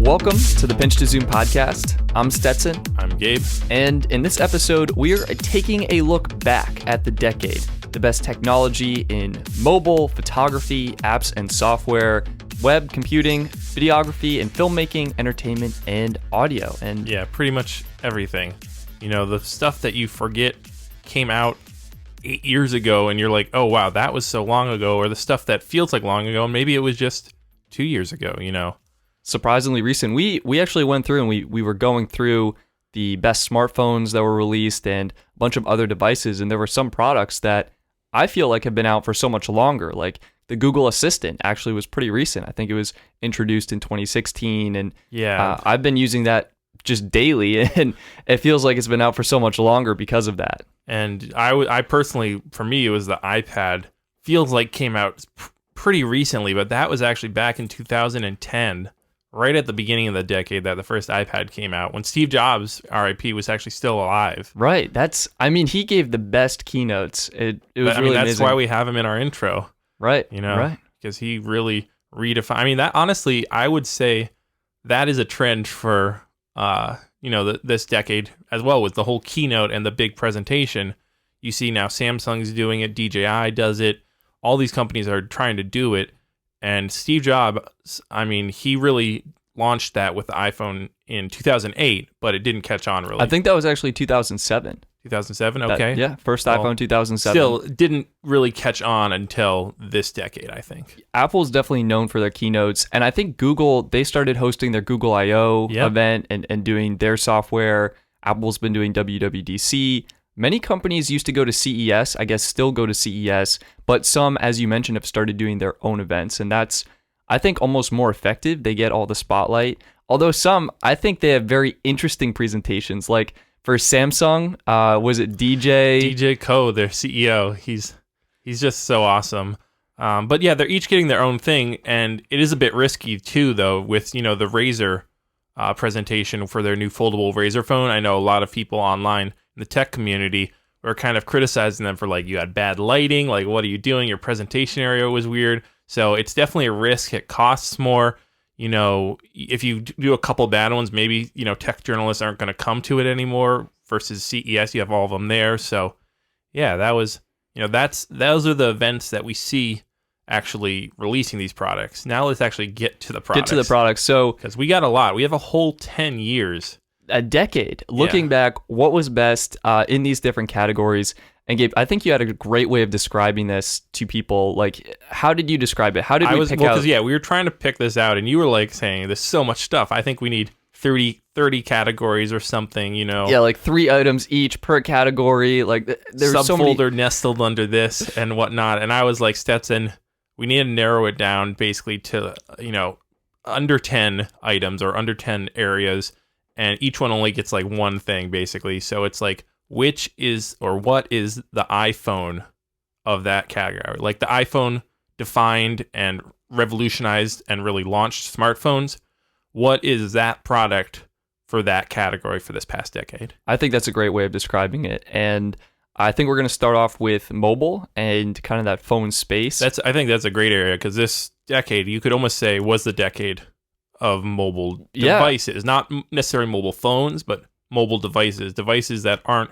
Welcome to the Pinch to Zoom podcast. I'm Stetson. I'm Gabe. And in this episode, we are taking a look back at the decade. The best technology in mobile, photography, apps and software, web, computing, videography, and filmmaking, entertainment, and audio. And yeah, pretty much everything. You know, the stuff that you forget came out 8 years ago and you're like, oh, wow, that was so long ago. Or the stuff that feels like long ago, and maybe it was just 2 years ago, you know. Surprisingly recent. We actually went through and we were going through the best smartphones that were released and a bunch of other devices, and there were some products that I feel like have been out for so much longer. Like the Google Assistant actually was pretty recent. I think it was introduced in 2016, and I've been using that just daily, and it feels like it's been out for so much longer because of that. And I personally, for me, it was the iPad. Feels like came out pretty recently, but that was actually back in 2010. Right at the beginning of the decade that the first iPad came out, when Steve Jobs, RIP, was actually still alive. Right. He gave the best keynotes. It was really that's amazing. why we have him in our intro. Right. You know, right. Because he really redefined. That honestly, I would say that is a trend for, this decade as well, with the whole keynote and the big presentation. You see now Samsung's doing it, DJI does it. All these companies are trying to do it. And Steve Jobs, he really launched that with the iPhone in 2008, but it didn't catch on really. I think that was actually 2007. 2007, okay. First iPhone 2007. Still didn't really catch on until this decade, I think. Apple's definitely known for their keynotes, and I think Google, they started hosting their Google I.O. event and doing their software. Apple's been doing WWDC. Many companies used to go to CES, I guess still go to CES, but some, as you mentioned, have started doing their own events, and that's, I think, almost more effective. They get all the spotlight. Although some, I think they have very interesting presentations. Like for Samsung, was it DJ Ko, their CEO? He's just so awesome. But yeah, they're each getting their own thing, and it is a bit risky too, though, with the Razer presentation for their new foldable Razer phone. I know a lot of people online the tech community were kind of criticizing them for, like, you had bad lighting, like, what are you doing? Your presentation area was weird. So it's definitely a risk. It costs more. If you do a couple bad ones, maybe, tech journalists aren't going to come to it anymore versus CES. You have all of them there. So yeah, that was, those are the events that we see actually releasing these products. Now let's actually get to the products. So, because we got a lot. We have a whole 10 years. A decade. Looking back, what was best in these different categories? And Gabe, I think you had a great way of describing this to people. Like, how did you describe it? How did we pick out? Because we were trying to pick this out, and you were like saying, there's so much stuff. I think we need 30 categories or something, Yeah, like 3 items each per category. Like, there's subfolder so many nestled under this and whatnot. And I was like, Stetson, we need to narrow it down basically to, under 10 items or under 10 areas. And each one only gets like one thing, basically. So it's like, what is the iPhone of that category? Like the iPhone defined and revolutionized and really launched smartphones. What is that product for that category for this past decade? I think that's a great way of describing it. And I think we're going to start off with mobile and kind of that phone space. I think that's a great area, because this decade, you could almost say, was the decade of mobile devices, not necessarily mobile phones, but mobile devices that aren't,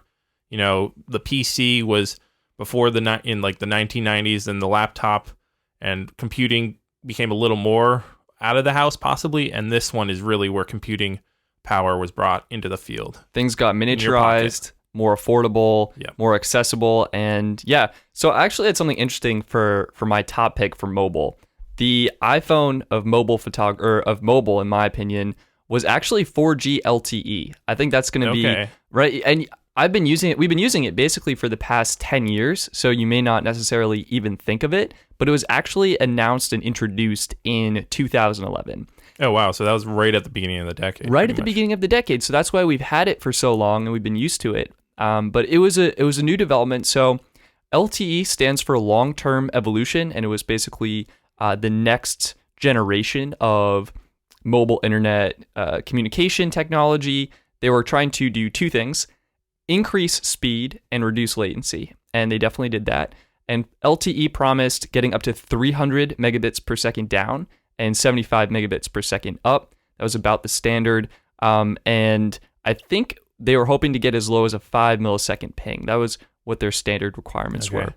the PC was before in like the 1990s, and the laptop and computing became a little more out of the house possibly. And this one is really where computing power was brought into the field. Things got miniaturized, more affordable, more accessible. And so I actually had something interesting for my top pick for mobile. The iPhone of mobile, in my opinion, was actually 4G LTE. I think that's going to be right. And We've been using it basically for the past 10 years. So you may not necessarily even think of it, but it was actually announced and introduced in 2011. Oh, wow. So that was right at the beginning of the decade. Right at the beginning of the decade. So that's why we've had it for so long and we've been used to it. But it was a new development. So LTE stands for long-term evolution, and it was basically the next generation of mobile internet communication technology. They were trying to do two things: increase speed and reduce latency, and they definitely did that. And LTE promised getting up to 300 megabits per second down and 75 megabits per second up. That was about the standard. And I think they were hoping to get as low as a 5 millisecond ping. That was what their standard requirements were.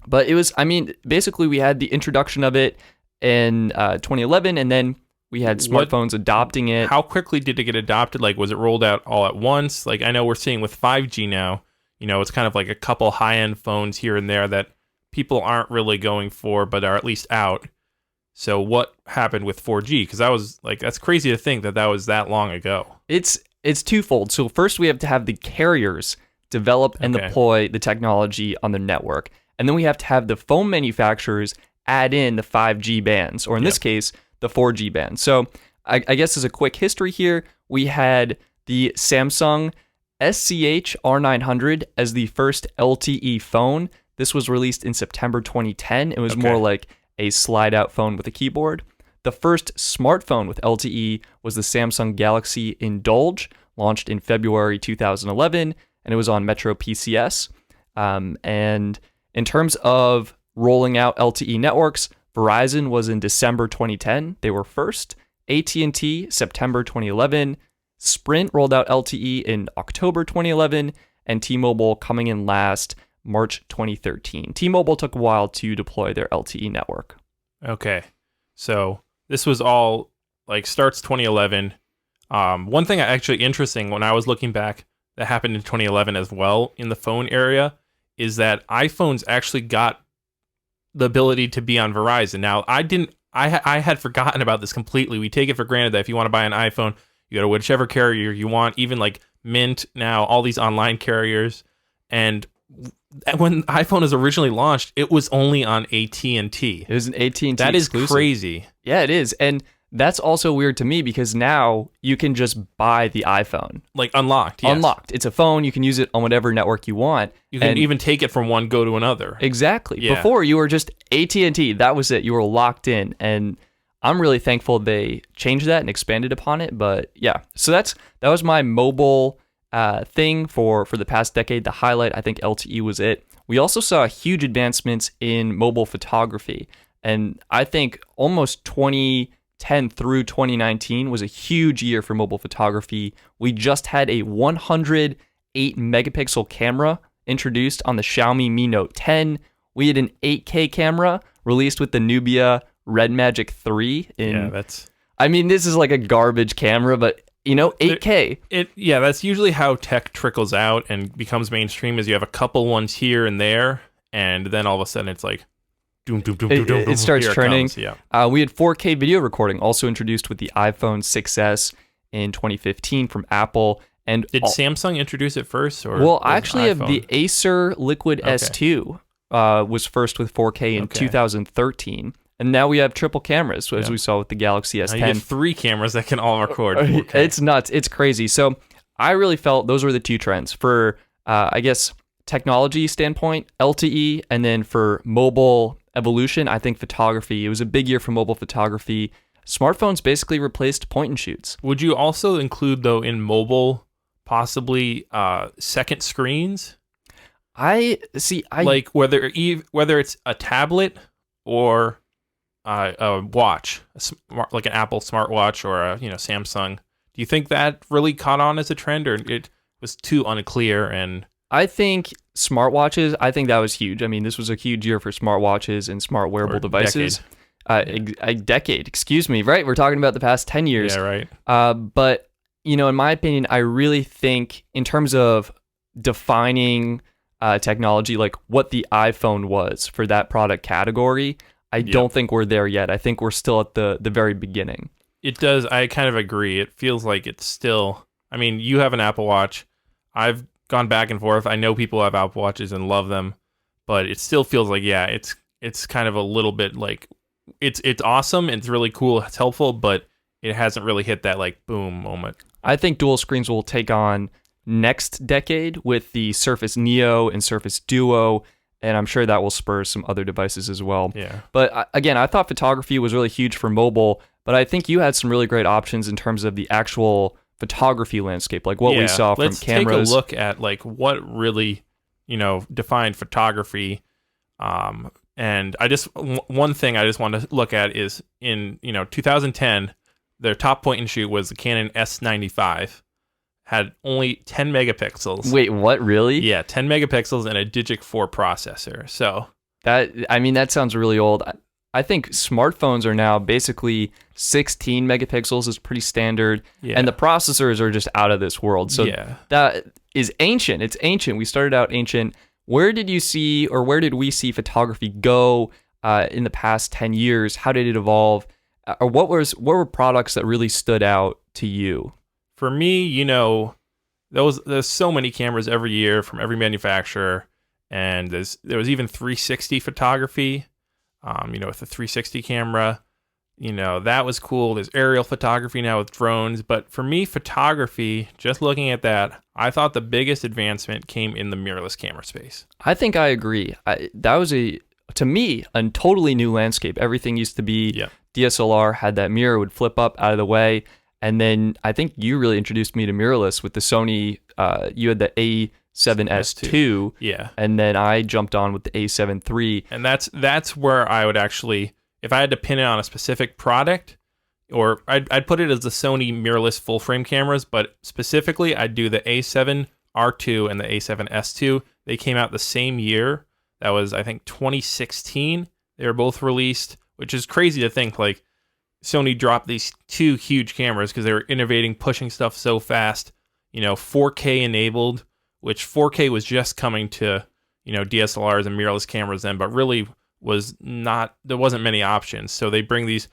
But it was, I mean, basically we had the introduction of it in 2011, and then we had smartphones adopting it. How quickly did it get adopted? Like, was it rolled out all at once? Like, I know we're seeing with 5G now, you know, it's kind of like a couple high-end phones here and there that people aren't really going for, but are at least out. So what happened with 4G? Because I was like, that's crazy to think that was that long ago. It's twofold. So first we have to have the carriers develop and deploy the technology on their network. And then we have to have the phone manufacturers add in the 5G bands, or in this case, the 4G band. So I guess as a quick history here, we had the Samsung SCH R900 as the first LTE phone. This was released in September 2010. It was more like a slide-out phone with a keyboard. The first smartphone with LTE was the Samsung Galaxy Indulge, launched in February 2011, and it was on Metro PCS. And in terms of rolling out LTE networks, Verizon was in December 2010. They were first. AT&T, September 2011. Sprint rolled out LTE in October 2011. And T-Mobile coming in last, March 2013. T-Mobile took a while to deploy their LTE network. Okay. So this was all, like, starts 2011. One thing actually interesting when I was looking back that happened in 2011 as well in the phone area is that iPhones actually got the ability to be on Verizon. Now, I had forgotten about this completely. We take it for granted that if you want to buy an iPhone, you go to whichever carrier you want, even like Mint now, all these online carriers. And when iPhone was originally launched, it was only on AT&T. It was an AT&T That is exclusive. crazy. Yeah, it is. And that's also weird to me because now you can just buy the iPhone. Like unlocked, yes. Unlocked. It's a phone. You can use it on whatever network you want. You can even take it from one, go to another. Exactly. Yeah. Before, you were just AT&T. That was it. You were locked in. And I'm really thankful they changed that and expanded upon it. But yeah, so that was my mobile thing for the past decade. The highlight, I think LTE was it. We also saw huge advancements in mobile photography. And I think almost 2010 through 2019 was a huge year for mobile photography. We just had a 108 megapixel camera introduced on the Xiaomi Mi Note 10. We had an 8K camera released with the Nubia Red Magic 3. I mean, this is like a garbage camera, but 8K. That's usually how tech trickles out and becomes mainstream. Is you have a couple ones here and there, and then all of a sudden it's like, doom, doom, doom, doom, doom. It starts turning. Yeah. We had 4K video recording also introduced with the iPhone 6S in 2015 from Apple. And did Samsung introduce it first? Or well, I actually have the Acer Liquid S2 was first with 4K in 2013. And now we have triple cameras, as we saw with the Galaxy S10. Now you get 3 cameras that can all record 4K. It's nuts. It's crazy. So I really felt those were the two trends. For, I guess, technology standpoint, LTE, and then for mobile evolution, I think photography. It was a big year for mobile photography. Smartphones basically replaced point and shoots. Would you also include, though, in mobile, possibly second screens? Like whether it's a tablet or a watch, like an Apple smartwatch or a Samsung. Do you think that really caught on as a trend, or it was too unclear? And I think smartwatches, I think that was huge. I mean, this was a huge year for smartwatches and smart wearable devices. A decade, excuse me, right? We're talking about the past 10 years. Yeah, right. But, in my opinion, I really think in terms of defining technology, like what the iPhone was for that product category, I don't think we're there yet. I think we're still at the very beginning. It does. I kind of agree. It feels like it's still, I mean, you have an Apple Watch. I've gone back and forth. I know people have Apple Watches and love them, but it still feels like, it's kind of a little bit like, it's awesome. It's really cool. It's helpful, but it hasn't really hit that like boom moment. I think dual screens will take on next decade with the Surface Neo and Surface Duo, and I'm sure that will spur some other devices as well. Yeah. But again, I thought photography was really huge for mobile, but I think you had some really great options in terms of the actual photography landscape, like what we saw from cameras. Let's take a look at like what really, defined photography. And one thing I just want to look at is in, 2010, their top point and shoot was the Canon S95. Had only 10 megapixels. Wait, what? Really? Yeah, 10 megapixels and a Digic 4 processor. So that sounds really old. I think smartphones are now basically 16 megapixels is pretty standard, and the processors are just out of this world. So that is ancient. It's ancient. We started out ancient. Where did you see, or where did we see photography go in the past 10 years? How did it evolve? Or what were products that really stood out to you? For me, there's so many cameras every year from every manufacturer, and there was even 360 photography, with the 360 camera, that was cool. There's aerial photography now with drones, but for me, photography, just looking at that, I thought the biggest advancement came in the mirrorless camera space. I think I agree. That was to me, a totally new landscape. Everything used to be DSLR, had that mirror, would flip up out of the way. And then I think you really introduced me to mirrorless with the Sony. You had the A7S2. Yeah. And then I jumped on with the A7 III. And that's where I would actually, if I had to pin it on a specific product, or I'd put it as the Sony mirrorless full frame cameras, but specifically I'd do the A7 R2 and the A7 S2. They came out the same year. That was, I think, 2016. They were both released, which is crazy to think, like, Sony dropped these two huge cameras because they were innovating, pushing stuff so fast, 4K enabled, which 4K was just coming to, DSLRs and mirrorless cameras then, but really there wasn't many options. So they bring these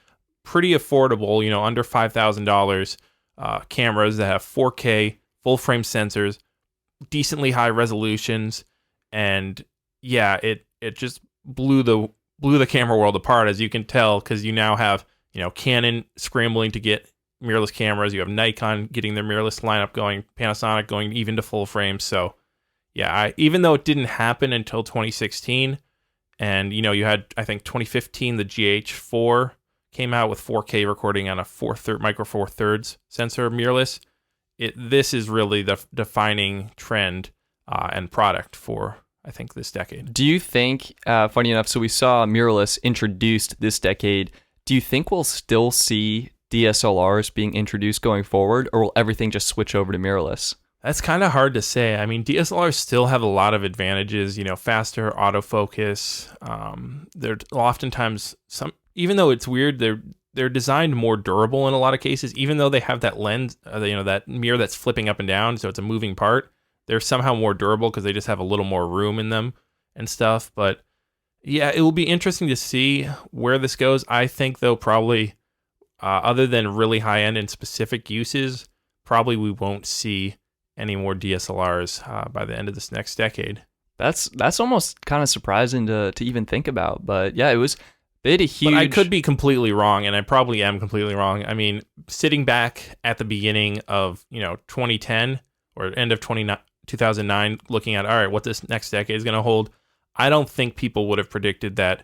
pretty affordable, under $5,000 cameras that have 4K full frame sensors, decently high resolutions, and it just blew the camera world apart, as you can tell, because you now have Canon scrambling to get mirrorless cameras. You have Nikon getting their mirrorless lineup going, Panasonic going even to full frame. So, even though it didn't happen until 2016, and you had, I think, 2015, the GH4 came out with 4K recording on a micro four thirds sensor mirrorless. This is really the defining trend and product for, I think, this decade. Do you think, funny enough, so we saw mirrorless introduced this decade. Do you think we'll still see DSLRs being introduced going forward, or will everything just switch over to mirrorless? That's kind of hard to say. I mean, DSLRs still have a lot of advantages, faster autofocus. They're oftentimes, even though it's weird, they're designed more durable in a lot of cases, even though they have that lens, that mirror that's flipping up and down, so it's a moving part. They're somehow more durable because they just have a little more room in them and stuff. But it will be interesting to see where this goes. I think, though, probably other than really high-end and specific uses, probably we won't see any more DSLRs by the end of this next decade. That's almost kind of surprising to even think about. But yeah, they had a huge... But I could be completely wrong, and I probably am completely wrong. I mean, sitting back at the beginning of 2010 or end of 2009, looking at, all right, what this next decade is going to hold, I don't think people would have predicted that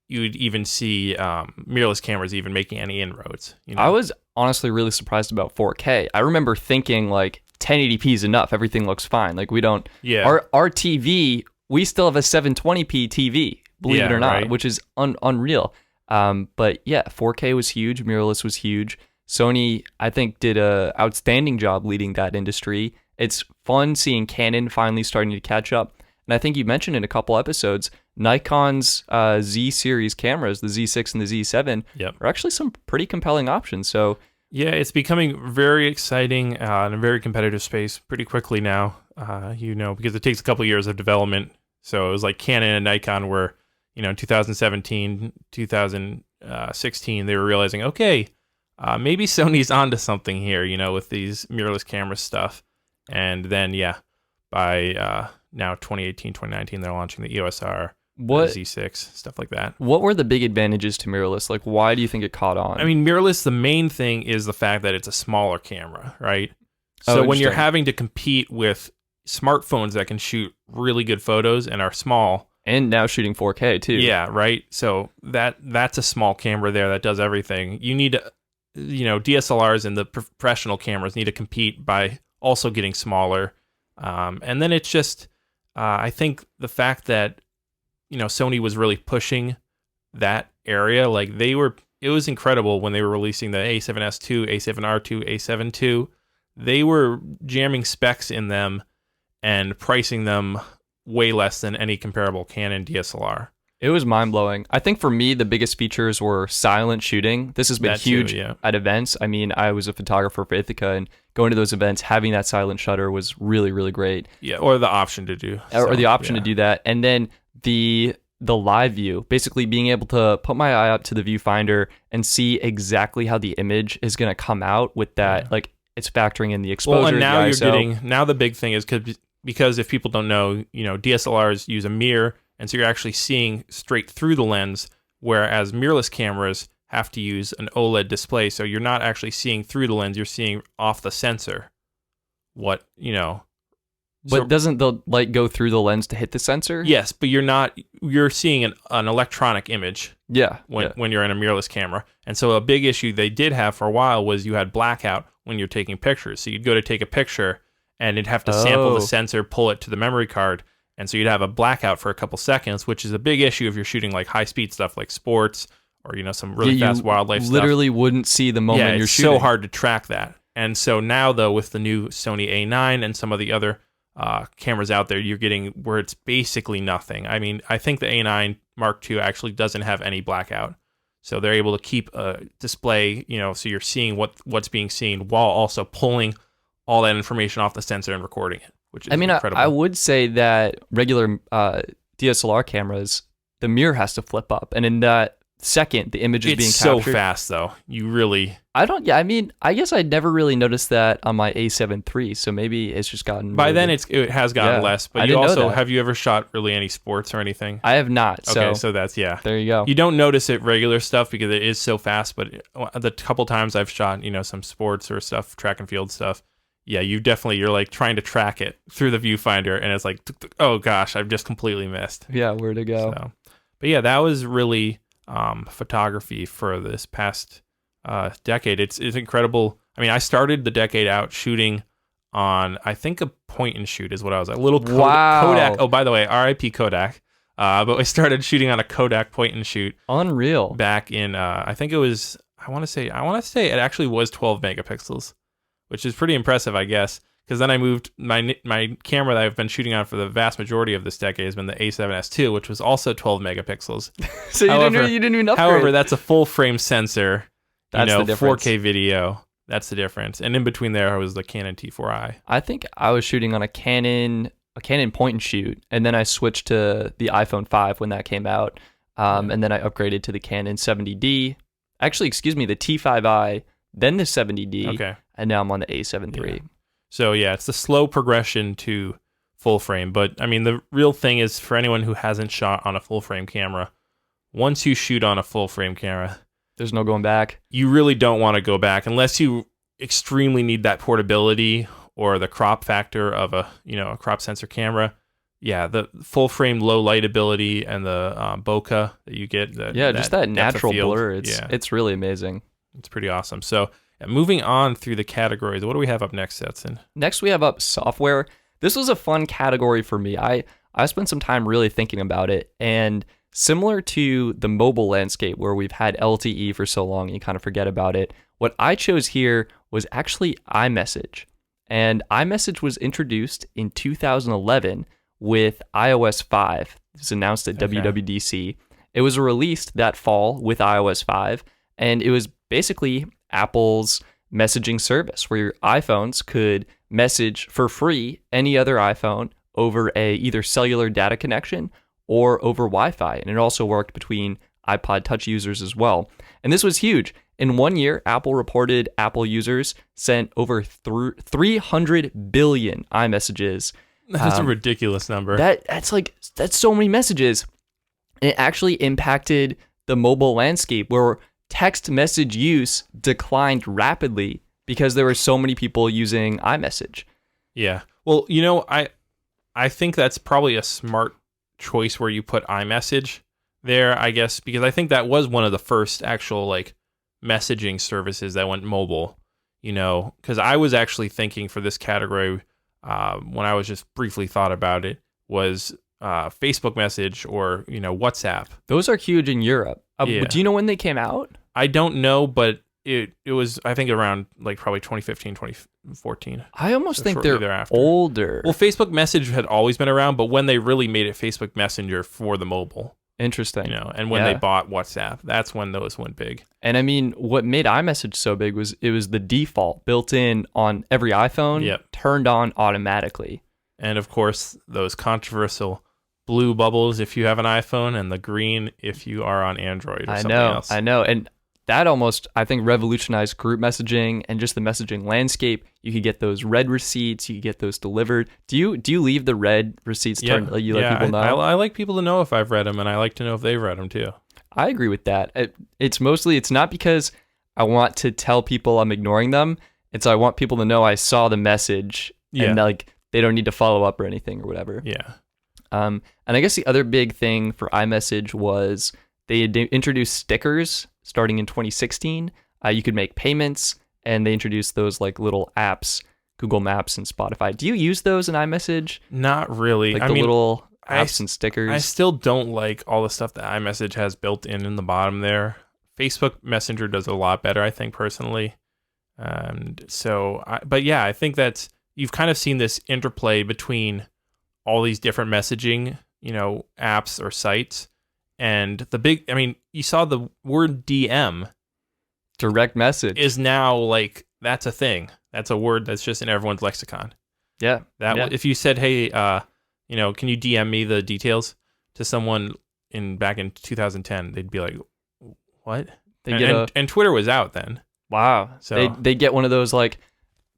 you would even see mirrorless cameras even making any inroads. I was honestly really surprised about 4K. I remember thinking, like, 1080p is enough. Everything looks fine. Like, we don't... Yeah. Our TV, we still have a 720p TV, believe it or not, right, which is unreal. But yeah, 4K was huge. Mirrorless was huge. Sony, I think, did a outstanding job leading that industry. It's fun seeing Canon finally starting to catch up. And I think you mentioned in a couple episodes, Nikon's Z series cameras, the Z6 and the Z7, are actually some pretty compelling options. So yeah, it's becoming very exciting in a very competitive space pretty quickly now, because it takes a couple years of development. So it was like Canon and Nikon were, in 2017, 2016, they were realizing, okay, maybe Sony's onto something here, with these mirrorless camera stuff. And then, by now 2018, 2019, they're launching the EOS R, Z6, stuff like that. What were the big advantages to mirrorless? Like, why do you think it caught on? I mean, mirrorless, the main thing is the fact that it's a smaller camera, right? So when you're having to compete with smartphones that can shoot really good photos and are small. And now shooting 4K too. Yeah, right? So that's a small camera there that does everything. You need to, DSLRs and the professional cameras need to compete by also getting smaller. And then it's just, I think the fact that, Sony was really pushing that area, like they were it was incredible when they were releasing the A7S II, A7R2, A7 II. They were jamming specs in them and pricing them way less than any comparable Canon DSLR. It was mind-blowing. I think for me, the biggest features were silent shooting. This has been huge at events. I mean, I was a photographer for Ithaca, and going to those events, having that silent shutter was really, really great. Yeah, or the option to do. Or the option to do that. And then the live view, basically being able to put my eye up to the viewfinder and see exactly how the image is going to come out with that, like it's factoring in the exposure. Well, and now the ISO. now the big thing is because if people don't know, DSLRs use a mirror, and so you're actually seeing straight through the lens, whereas mirrorless cameras have to use an OLED display, so you're not actually seeing through the lens, you're seeing off the sensor. But doesn't the light go through the lens to hit the sensor? Yes, but you're seeing an electronic image. When you're in a mirrorless camera. And so a big issue they did have for a while was you had blackout when you're taking pictures. So you'd go to take a picture and you'd have to sample the sensor, pull it to the memory card. And so you'd have a blackout for a couple seconds, which is a big issue if you're shooting like high speed stuff like sports or, some really fast wildlife stuff. Literally wouldn't see the moment you're shooting. It's so hard to track that. And so now though, with the new Sony A9 and some of the other cameras out there, you're getting where it's basically nothing. I mean, I think the A9 Mark II actually doesn't have any blackout. So they're able to keep a display, so you're seeing what's being seen while also pulling all that information off the sensor and recording it, which is incredible. I would say that regular DSLR cameras, the mirror has to flip up. And in that second, the image is being captured. It's so fast, though. I guess I never really noticed that on my A7 III, so maybe it's just gotten... By then, it has gotten less, but have you ever shot really any sports or anything? I have not, Okay, so that's, there you go. You don't notice it regular stuff because it is so fast, but the couple times I've shot, some sports or stuff, track and field stuff, yeah, you're like trying to track it through the viewfinder, and it's like, oh gosh, I've just completely missed. Yeah, where to go. So, but yeah, that was really photography for this past decade. It's incredible. I mean, I started the decade out shooting on, I think, a point and shoot is what I was like. A little Kodak. Oh, by the way, RIP Kodak. But I started shooting on a Kodak point and shoot. Unreal. Back in, I think it was, I want to say it actually was 12 megapixels, which is pretty impressive, I guess. Because then I moved my camera that I've been shooting on for the vast majority of this decade has been the A7S II, which was also 12 megapixels. So you didn't even upgrade. However, that's a full frame sensor. That's the difference. 4K video. That's the difference. And in between there was the Canon T4i. I think I was shooting on a Canon point and shoot, and then I switched to the iPhone 5 when that came out, and then I upgraded to the Canon 70D. Actually, excuse me, the T5i, then the 70D. Okay. And now I'm on the A7 III. Yeah. So yeah, it's the slow progression to full frame. But I mean, the real thing is for anyone who hasn't shot on a full frame camera, once you shoot on a full frame camera, there's no going back. You really don't want to go back unless you extremely need that portability or the crop factor of a crop sensor camera. Yeah, the full frame low light ability and the bokeh that you get. Just that natural blur. It's really amazing. It's pretty awesome. So moving on through the categories, what do we have up next, Setson? Next, we have up software. This was a fun category for me. I spent some time really thinking about it, and similar to the mobile landscape where we've had LTE for so long, you kind of forget about it. What I chose here was actually iMessage. And iMessage was introduced in 2011 with iOS 5. It was announced at WWDC. It was released that fall with iOS 5, and it was basically Apple's messaging service where your iPhones could message for free any other iPhone over a either cellular data connection or over Wi-Fi. And it also worked between iPod Touch users as well. And this was huge. In 1 year, Apple reported Apple users sent over 300 billion iMessages. That's a ridiculous number. That's so many messages. And it actually impacted the mobile landscape where text message use declined rapidly because there were so many people using iMessage. Yeah. Well, I think that's probably a smart choice where you put iMessage there, I guess, because I think that was one of the first actual messaging services that went mobile, because I was actually thinking for this category when I was just briefly thought about it was Facebook message or, WhatsApp. Those are huge in Europe. Do you know when they came out? I don't know, but it was, I think, around like probably 2015, 2014. I almost think they're thereafter. older. Well, Facebook Message had always been around, but when they really made it Facebook Messenger for the mobile. Interesting. You know, and when they bought WhatsApp, that's when those went big. And I mean, what made iMessage so big was it was the default built in on every iPhone, turned on automatically. And of course, those controversial blue bubbles if you have an iPhone and the green if you are on Android or something else. I know. And that almost, I think, revolutionized group messaging and just the messaging landscape. You could get those red receipts. You could get those delivered. Do you leave the red receipts turned? You let people know? I like people to know if I've read them, and I like to know if they've read them too. I agree with that. It's not because I want to tell people I'm ignoring them. It's I want people to know I saw the message and like they don't need to follow up or anything or whatever. Yeah. And I guess the other big thing for iMessage was they introduced stickers starting in 2016. You could make payments, and they introduced those like little apps, Google Maps and Spotify. Do you use those in iMessage? Not really. Like little apps and stickers? I still don't like all the stuff that iMessage has built in the bottom there. Facebook Messenger does a lot better, I think, personally. But yeah, I think that's, you've kind of seen this interplay between all these different messaging, apps or sites. And you saw the word DM. Direct message. Is now like, that's a thing. That's a word that's just in everyone's lexicon. Yeah. If you said, hey, can you DM me the details to someone back in 2010, they'd be like, what? And Twitter was out then. Wow. So they get one of those like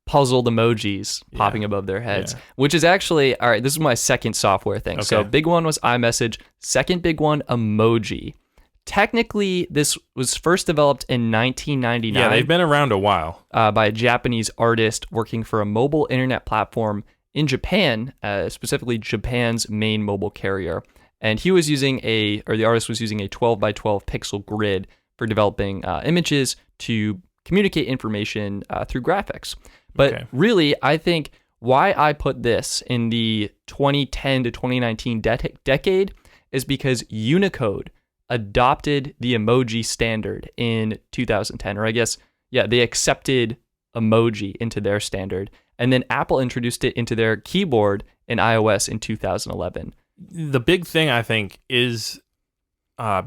puzzled emojis popping above their heads, which is actually, all right, this is my second software thing. Okay. So big one was iMessage. Second big one, Emoji. Technically, this was first developed in 1999. Yeah, they've been around a while. By a Japanese artist working for a mobile internet platform in Japan, specifically Japan's main mobile carrier. And he was the artist was using a 12 by 12 pixel grid for developing images to communicate information through graphics. But really, I think why I put this in the 2010 to 2019 decade is because Unicode adopted the emoji standard in 2010, or I guess, they accepted emoji into their standard. And then Apple introduced it into their keyboard in iOS in 2011. The big thing, I think, is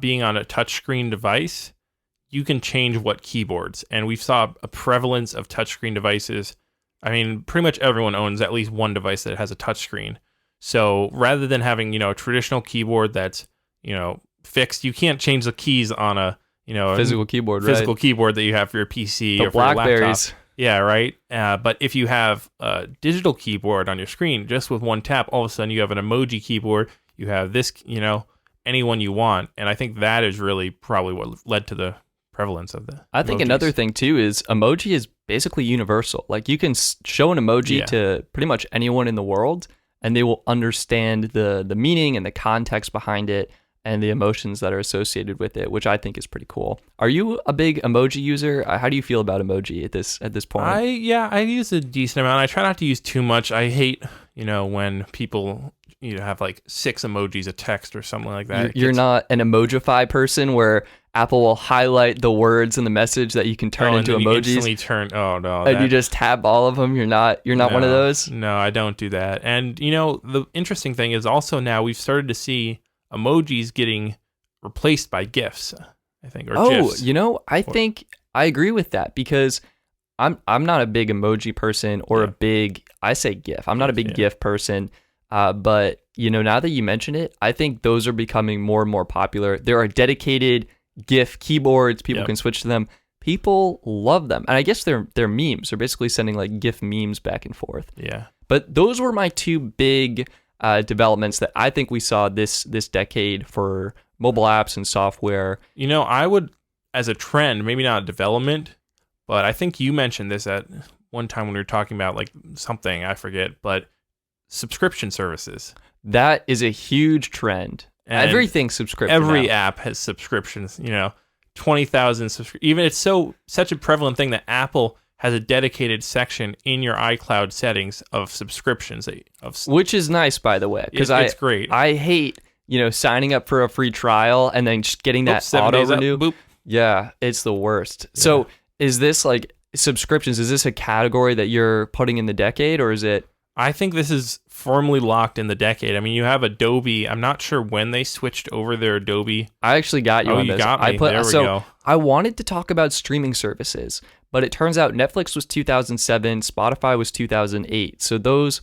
being on a touchscreen device. You can change what keyboards, and we saw a prevalence of touchscreen devices. I mean, pretty much everyone owns at least one device that has a touchscreen. So rather than having, a traditional keyboard that's, fixed, you can't change the keys on a, physical keyboard, keyboard that you have for your PC or for your laptop. Yeah, right. But if you have a digital keyboard on your screen, just with one tap, all of a sudden you have an emoji keyboard. You have this, anyone you want, and I think that is really probably what led to the prevalence of the I think emojis. Another thing too is emoji is basically universal. Like you can show an emoji to pretty much anyone in the world and they will understand the meaning and the context behind it and the emotions that are associated with it, which I think is pretty cool. Are you a big emoji user? How do you feel about emoji at this point? I use a decent amount. I try not to use too much. I hate, when people have like 6 emojis of text or something like that. You're not an Emojify person where Apple will highlight the words in the message that you can turn into emojis. And you just tab all of them. You're not one of those? No, I don't do that. And the interesting thing is also now we've started to see emojis getting replaced by GIFs, I think, or GIFs. I think I agree with that because I'm not a big emoji person or I say GIF. I'm not a big GIF person. But now that you mention it, I think those are becoming more and more popular. There are dedicated GIF keyboards. People can switch to them. People love them. And I guess they're memes. They're basically sending like GIF memes back and forth. Yeah. But those were my 2 big developments that I think we saw this decade for mobile apps and software. I would, as a trend, maybe not a development, but I think you mentioned this at one time when we were talking about like something, I forget, but subscription services. That is a huge trend. And everything subscription. Every app has subscriptions, 20,000 even it's such a prevalent thing that Apple has a dedicated section in your iCloud settings of subscriptions. Which is nice, by the way, because it's great. I hate, signing up for a free trial and then just getting that auto renew. Yeah, it's the worst. Yeah. So is this like subscriptions? Is this a category that you're putting in the decade, or is it? I think this is firmly locked in the decade. I mean, you have Adobe. I'm not sure when they switched over their Adobe. I actually got you on this. Got me. There we go. I wanted to talk about streaming services, but it turns out Netflix was 2007, Spotify was 2008. So those,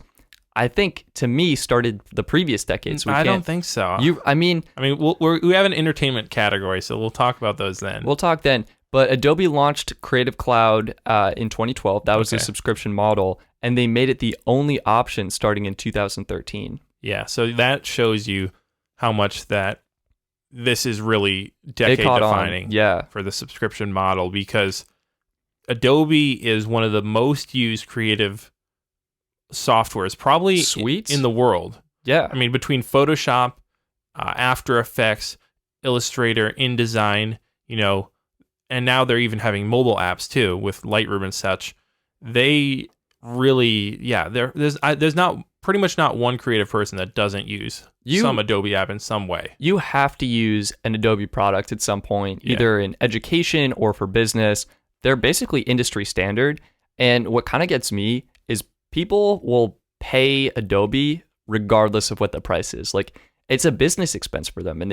I think, to me, started the previous decade. So I don't think so. I mean, we have an entertainment category, so we'll talk about those then. We'll talk then. But Adobe launched Creative Cloud in 2012. That was a subscription model, and they made it the only option starting in 2013. Yeah, so that shows you how much that this is really decade-defining for the subscription model, because Adobe is one of the most used creative softwares, probably Suites in the world. Yeah. I mean, between Photoshop, After Effects, Illustrator, InDesign, and now they're even having mobile apps too with Lightroom and such. They really, there's not pretty much not one creative person that doesn't use some Adobe app in some way. You have to use an Adobe product at some point, either in education or for business. They're basically industry standard. And what kind of gets me is people will pay Adobe regardless of what the price is. Like, it's a business expense for them, and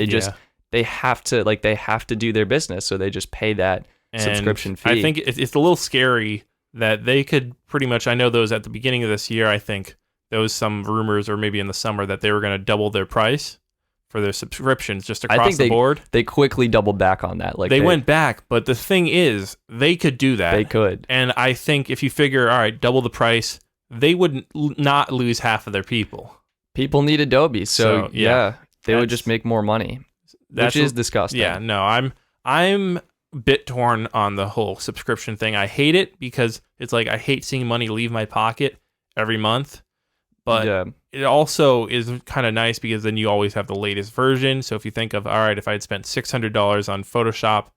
they have to do their business, so they just pay that subscription fee. I think it's a little scary that they could pretty much, I know those at the beginning of this year, I think there was some rumors, or maybe in the summer, that they were going to double their price for their subscriptions just across the board. They quickly doubled back on that. Like they went back, but the thing is, they could do that. They could. And I think if you figure, all right, double the price, they would not lose half of their people. People need Adobe, so they would just make more money. Which is disgusting. Yeah, no, I'm a bit torn on the whole subscription thing. I hate it because it's like I hate seeing money leave my pocket every month. But it also is kind of nice because then you always have the latest version. So if you think of, all right, if I had spent $600 on Photoshop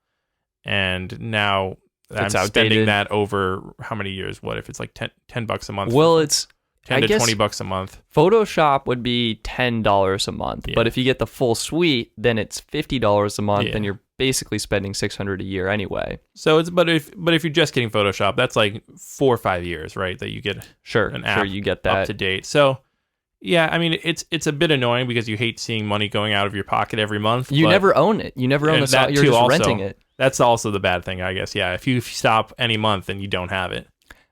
and now I'm spending that over how many years? What if it's like $10 a month? Well, it's $10 to $20 a month. Photoshop would be $10 a month, but if you get the full suite, then it's $50 a month, and you're basically spending $600 a year anyway. So but if you're just getting Photoshop, that's like 4 or 5 years, right? That you get an app you get that up to date. So yeah, I mean it's a bit annoying because you hate seeing money going out of your pocket every month. You never own it. You never own the software. You're just renting it. That's also the bad thing, I guess. Yeah, if you stop any month, then you don't have it.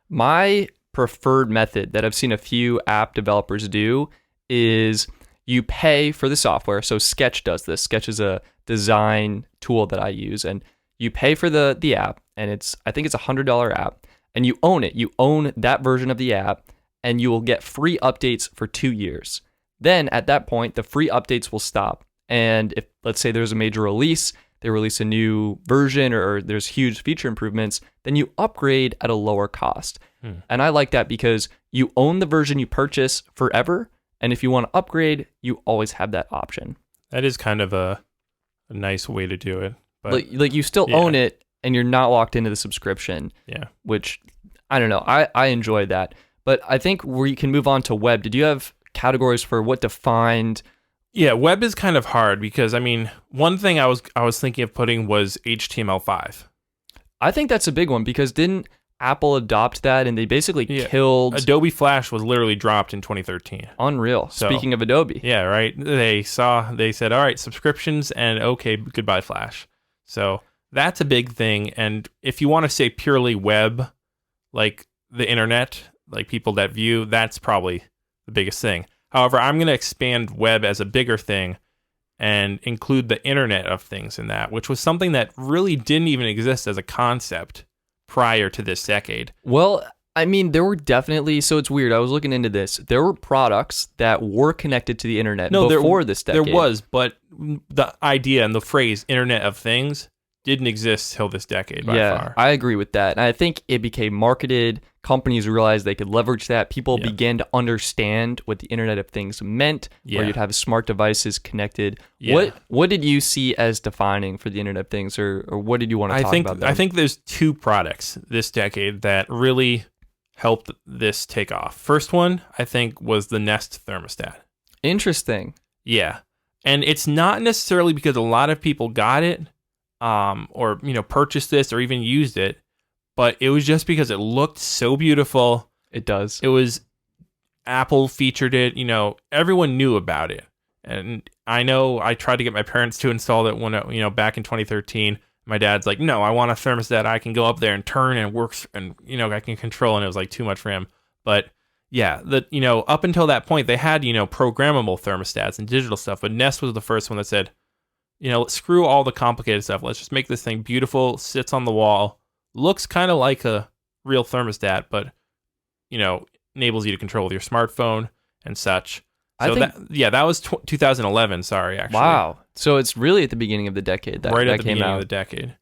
My preferred method that I've seen a few app developers do is you pay for the software. So Sketch does this. Sketch is a design tool that I use, and you pay for the app, and I think it's $100 app, and you own it. You own that version of the app, and you will get free updates for 2 years. Then at that point, the free updates will stop. And if, let's say, there's a major release, they release a new version, or there's huge feature improvements, then you upgrade at a lower cost. And I like that because you own the version you purchase forever, and if you want to upgrade, you always have that option. That is kind of a nice way to do it. But like you still own it, and you're not locked into the subscription. Yeah. Which, I don't know, I enjoy that. But I think we can move on to web. Did you have categories for what defined? Yeah, web is kind of hard because, I mean, one thing I was thinking of putting was HTML5. I think that's a big one because didn't Apple adopt that, and they basically killed... Adobe Flash was literally dropped in 2013. Unreal. So, speaking of Adobe. Yeah, right. They said, all right, subscriptions, and okay, goodbye Flash. So that's a big thing. And if you want to say purely web, like the internet, like people that view, that's probably the biggest thing. However, I'm going to expand web as a bigger thing and include the Internet of Things in that, which was something that really didn't even exist as a concept prior to this decade. Well, I mean, there were definitely, so it's weird, I was looking into this. There were products that were connected to the internet before this decade. There was, but the idea and the phrase Internet of Things didn't exist till this decade by far. I agree with that. And I think it became marketed. Companies realized they could leverage that. People began to understand what the Internet of Things meant, where you'd have smart devices connected. Yeah. What did you see as defining for the Internet of Things, or what did you want to talk about? I think there's 2 products this decade that really helped this take off. First one, I think, was the Nest thermostat. Interesting. Yeah. And it's not necessarily because a lot of people got it. or purchased this or even used it, but it was just because it looked so beautiful. It does. It was Apple featured it. Everyone knew about it, and I know I tried to get my parents to install it when back in 2013. My dad's like, no, I want a thermostat I can go up there and turn and works and I can control, and it was like too much for him. But yeah, up until that point they had programmable thermostats and digital stuff, but Nest was the first one that said, screw all the complicated stuff. Let's just make this thing beautiful, sits on the wall, looks kind of like a real thermostat, but enables you to control with your smartphone and such. So that was 2011. Sorry, actually. Wow. So it's really at the beginning of the decade that right at that the came beginning out. of the decade.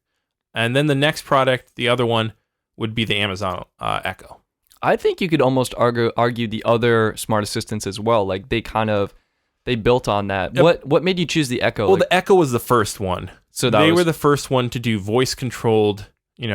And then the next product, the other one, would be the Amazon Echo. I think you could almost argue the other smart assistants as well. Like they built on that. Yep. What made you choose the Echo? Well, the Echo was the first one. So they were the first one to do voice controlled,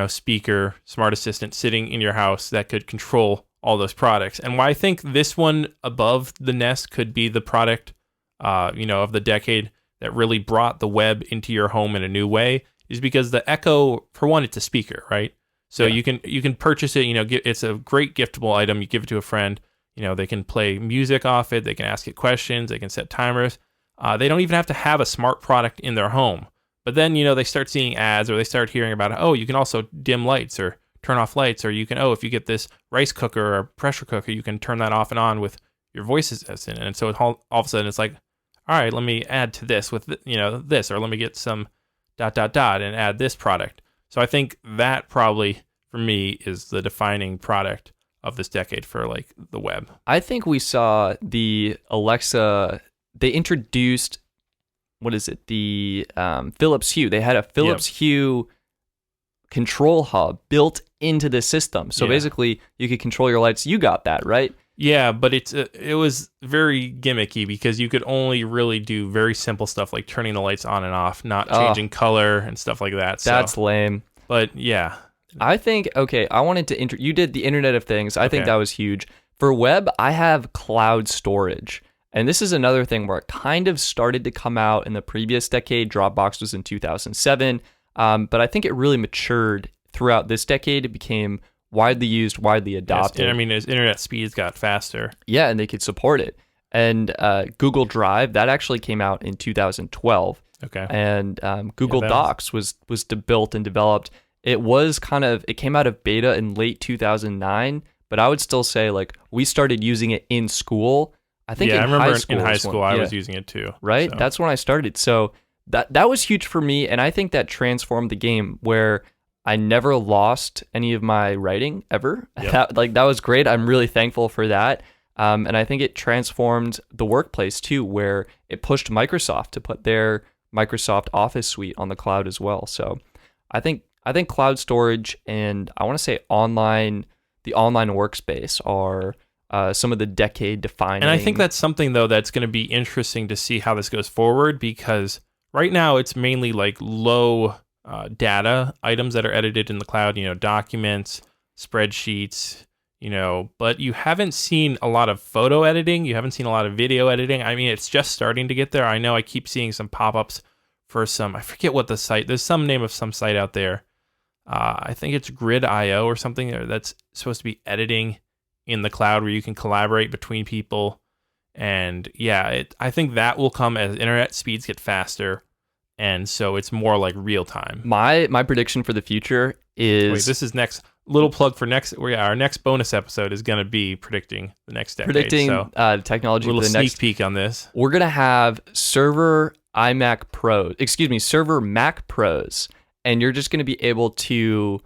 speaker smart assistant sitting in your house that could control all those products. And why I think this one above the Nest could be the product, of the decade that really brought the web into your home in a new way is because the Echo, for one, it's a speaker, right? So you can purchase it. It's a great giftable item. You give it to a friend. They can play music off it. They can ask it questions. They can set timers. They don't even have to have a smart product in their home. But then they start seeing ads, or they start hearing about you can also dim lights or turn off lights, or you can if you get this rice cooker or pressure cooker, you can turn that off and on with your voice assistant. And so all of a sudden it's like, all right, let me add to this with this, or let me get some ... and add this product. So I think that probably for me is the defining product of this decade for like the web. I think we saw the Alexa. They introduced the Philips Hue. They had a Philips Hue control hub built into the system. So basically you could control your lights. You got that, right? Yeah, but it was very gimmicky because you could only really do very simple stuff like turning the lights on and off, not changing color and stuff like that. That's lame. But yeah. I think, I wanted to you did the Internet of Things. I think that was huge. For web, I have cloud storage. And this is another thing where it kind of started to come out in the previous decade. Dropbox was in 2007. But I think it really matured throughout this decade. It became widely used, widely adopted. Yes, I mean, as internet speeds got faster. Yeah, and they could support it. And Google Drive, that actually came out in 2012. Okay. And Google Docs was built and developed. It came out of beta in late 2009, but I would still say like we started using it in school. I think I remember in high school I was using it too. Right? So. That's when I started. So that was huge for me, and I think that transformed the game where I never lost any of my writing ever. Yep. That was great. I'm really thankful for that. And I think it transformed the workplace too, where it pushed Microsoft to put their Microsoft Office suite on the cloud as well. So I think cloud storage and I want to say the online workspace are some of the decade defining. And I think that's something though that's going to be interesting to see how this goes forward, because right now it's mainly like low data items that are edited in the cloud, documents, spreadsheets, but you haven't seen a lot of photo editing. You haven't seen a lot of video editing. I mean, it's just starting to get there. I know I keep seeing some pop-ups for I forget what the site, there's some name of some site out there. I think it's Grid.io or something that's supposed to be editing in the cloud where you can collaborate between people. And I think that will come as internet speeds get faster. And so it's more like real time. My prediction for the future is... Wait, this is next. Little plug for next... our next bonus episode is going to be predicting the next decade. Predicting so, technology for the sneak next... peek on this. We're going to have server Mac Pros, and you're just going to be able to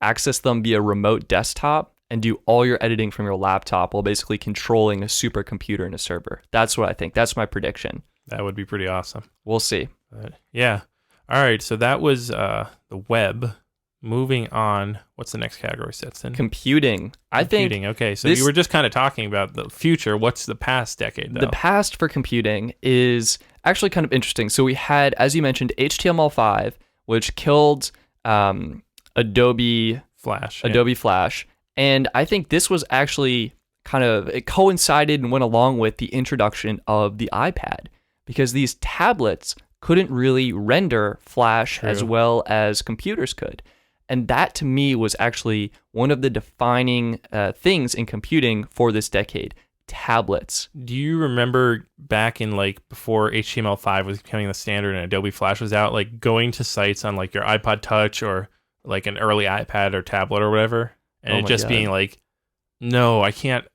access them via remote desktop and do all your editing from your laptop while basically controlling a supercomputer and a server. That's what I think. That's my prediction. That would be pretty awesome. We'll see. But, yeah. All right. So that was the web. Moving on. What's the next category, Stetson? Computing. I think. Okay. So you were just kind of talking about the future. What's the past decade, though? The past for computing is actually kind of interesting. So we had, as you mentioned, HTML5, which killed Adobe Flash. And I think this was actually it coincided and went along with the introduction of the iPad, because these tablets couldn't really render Flash True. as well as computers could. And that to me was actually one of the defining things in computing for this decade. Tablets. Do you remember back in like before HTML5 was becoming the standard and Adobe Flash was out, like going to sites on like your iPod Touch or like an early iPad or tablet or whatever, and it just being like, no, I can't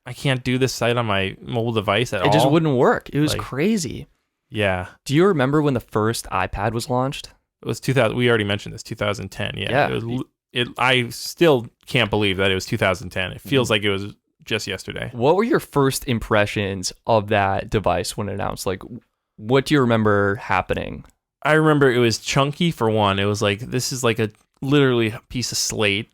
do this site on my mobile device at all. It just wouldn't work. It was like, crazy. Yeah. Do you remember when the first iPad was launched? It was 2000. We already mentioned this, 2010. Yeah. I still can't believe that it was 2010. It feels like it was just yesterday. What were your first impressions of that device when it announced? Like, what do you remember happening? I remember it was chunky for one. It was like, this is like literally a piece of slate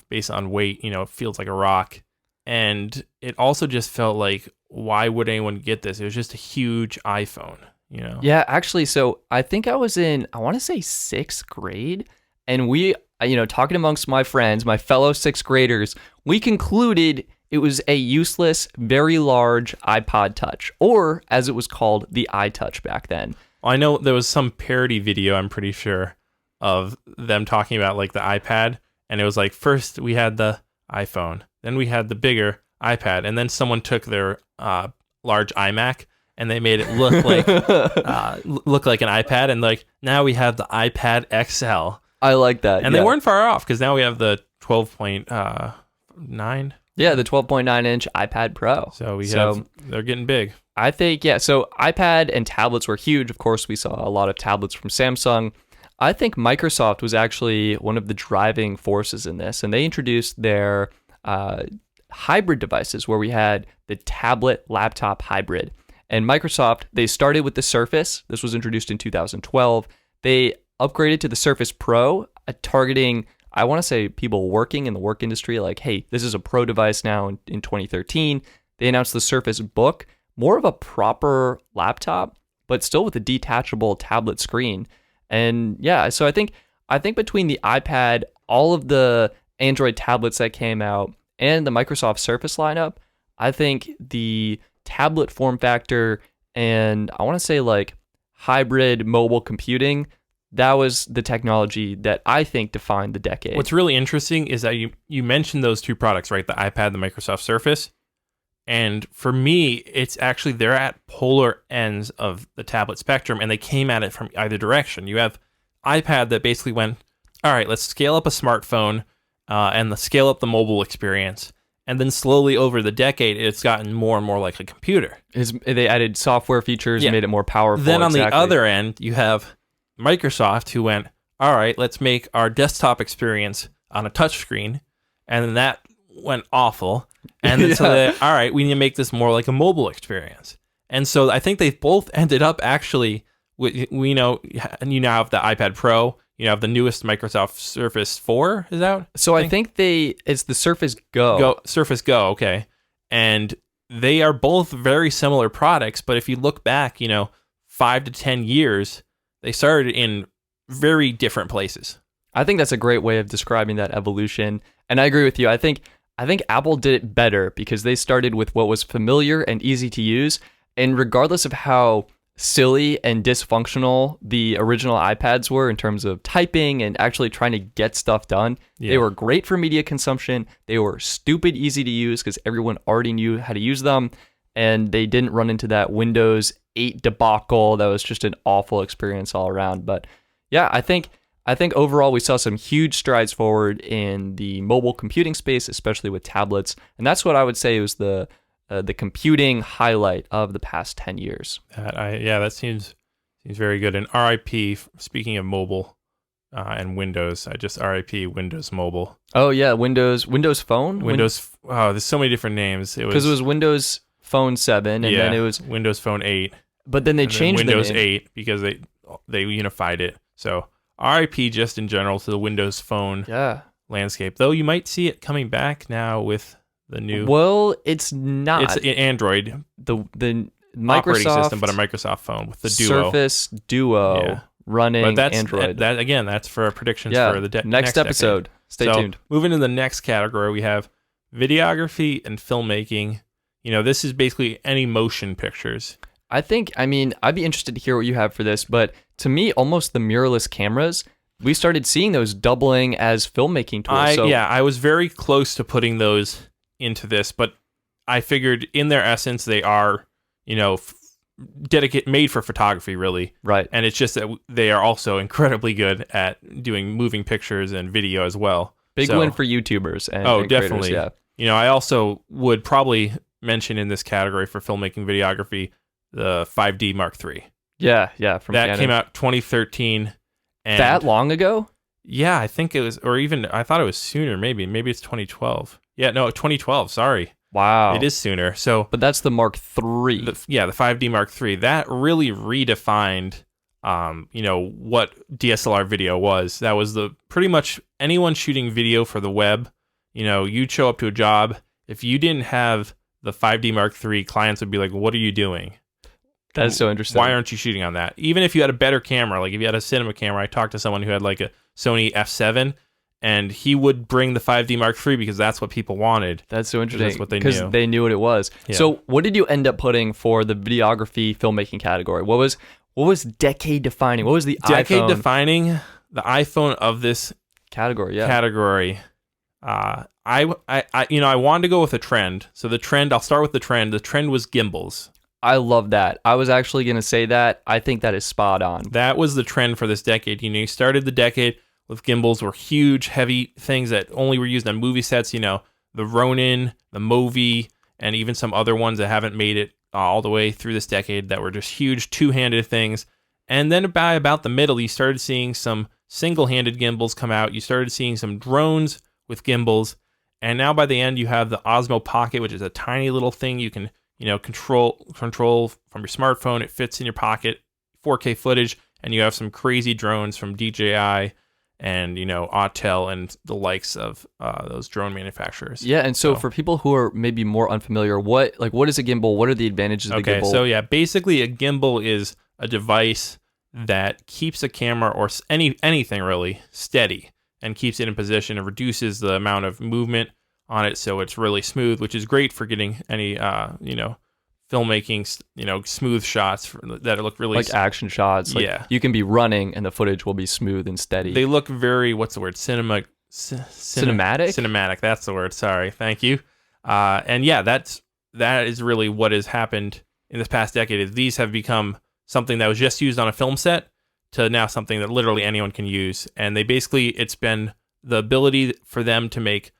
based on weight. It feels like a rock. And it also just felt like, why would anyone get this? It was just a huge iPhone, Yeah, actually, so I think I was in, I want to say 6th grade. And we, talking amongst my friends, my fellow 6th graders, we concluded it was a useless, very large iPod Touch, or as it was called, the iTouch back then. I know there was some parody video, I'm pretty sure, of them talking about like the iPad. And it was like, first we had the iPhone, then we had the bigger iPad, and then someone took their large iMac and they made it look like an iPad, and like now we have the iPad XL. I like that. And they weren't far off because now we have the 12.9. Yeah, the 12.9 inch iPad Pro. So they're getting big. I think, so iPad and tablets were huge. Of course, we saw a lot of tablets from Samsung. I think Microsoft was actually one of the driving forces in this, and they introduced their hybrid devices where we had the tablet laptop hybrid. And Microsoft, they started with the Surface. This was introduced in 2012. They upgraded to the Surface Pro, targeting, I want to say, people working in the work industry, like, hey, this is a pro device now in 2013. They announced the Surface Book, more of a proper laptop, but still with a detachable tablet screen. And yeah, so I think between the iPad, all of the Android tablets that came out, and the Microsoft Surface lineup, I think the tablet form factor and I want to say like hybrid mobile computing, that was the technology that I think defined the decade. What's really interesting is that you mentioned those two products, right? The iPad, the Microsoft Surface. And for me, it's actually, they're at polar ends of the tablet spectrum, and they came at it from either direction. You have iPad that basically went, all right, let's scale up a smartphone and let's scale up the mobile experience. And then slowly over the decade, it's gotten more and more like a computer. They added software features, made it more powerful. Then on the other end, you have Microsoft, who went, all right, let's make our desktop experience on a touchscreen. And then that went awful. And then so all right, we need to make this more like a mobile experience. And so I think they've both ended up actually, we know, and you now have the iPad Pro, you have the newest Microsoft Surface 4 is out. So I think it's the Surface Go. Surface Go, okay. And they are both very similar products, but if you look back, 5 to 10 years, they started in very different places. I think that's a great way of describing that evolution. And I agree with you. I think Apple did it better because they started with what was familiar and easy to use. And regardless of how silly and dysfunctional the original iPads were in terms of typing and actually trying to get stuff done, they were great for media consumption. They were stupid easy to use because everyone already knew how to use them. And they didn't run into that Windows 8 debacle that was just an awful experience all around. But yeah, I think overall we saw some huge strides forward in the mobile computing space, especially with tablets. And that's what I would say was the computing highlight of the past 10 years. That seems very good. And RIP, speaking of mobile and Windows, I just RIP Windows Mobile. Oh yeah, Windows Phone? There's so many different names. Because it was Windows Phone 7 and then it was Windows Phone 8. But then they changed Windows the name. 8 because they unified it. So RIP just in general to the Windows Phone landscape. Though you might see it coming back now with the new. Well, it's not. It's Android. The Microsoft operating system, but a Microsoft phone with the Duo. Surface Duo running Android. That's for our predictions for the next episode. Stay tuned. Moving to the next category, we have videography and filmmaking. This is basically any motion pictures. I think, I mean, I'd be interested to hear what you have for this, but to me, almost the mirrorless cameras, we started seeing those doubling as filmmaking tools. Yeah, I was very close to putting those into this, but I figured in their essence, they are, made for photography, really. Right. And it's just that they are also incredibly good at doing moving pictures and video as well. Big win for YouTubers. And definitely. Creators, yeah. I also would probably mention in this category for filmmaking videography, the 5D Mark III. Yeah. From that Canon. came out 2013. And that long ago? Yeah, I think it was, or even, I thought it was sooner, maybe it's 2012. Yeah, no, 2012, sorry. Wow. It is sooner. So, but that's the Mark III. The 5D Mark III. That really redefined, what DSLR video was. That was pretty much anyone shooting video for the web. You'd show up to a job. If you didn't have the 5D Mark III, clients would be like, "What are you doing? That is so interesting. Why aren't you shooting on that?" Even if you had a better camera, like if you had a cinema camera, I talked to someone who had like a Sony F7, and he would bring the 5D Mark III because that's what people wanted. That's so interesting. That's what they knew. Because they knew what it was. Yeah. So what did you end up putting for the videography filmmaking category? What was decade defining? What was the decade iPhone defining? The iPhone of this category? Yeah. Category. I wanted to go with a trend. So the trend, I'll start with the trend. The trend was gimbals. I love that. I was actually going to say that. I think that is spot on. That was the trend for this decade. You started the decade with gimbals, were huge, heavy things that only were used on movie sets. The Ronin, the Movi, and even some other ones that haven't made it all the way through this decade that were just huge two-handed things. And then by about the middle, you started seeing some single-handed gimbals come out. You started seeing some drones with gimbals. And now by the end, you have the Osmo Pocket, which is a tiny little thing you can control from your smartphone. It fits in your pocket, 4K footage, and you have some crazy drones from DJI and, Autel and the likes of those drone manufacturers. Yeah, and so for people who are maybe more unfamiliar, what is a gimbal? What are the advantages of the gimbal? Okay, so yeah, basically a gimbal is a device that keeps a camera or anything really steady and keeps it in position and reduces the amount of movement on it, so it's really smooth, which is great for getting any filmmaking, smooth shots that look really like action shots. Like yeah, you can be running and the footage will be smooth and steady. They look very, what's the word? Cinematic. Cinematic. That's the word. Sorry, thank you. And yeah, that is really what has happened in this past decade. Is these have become something that was just used on a film set to now something that literally anyone can use, and it's been the ability for them to make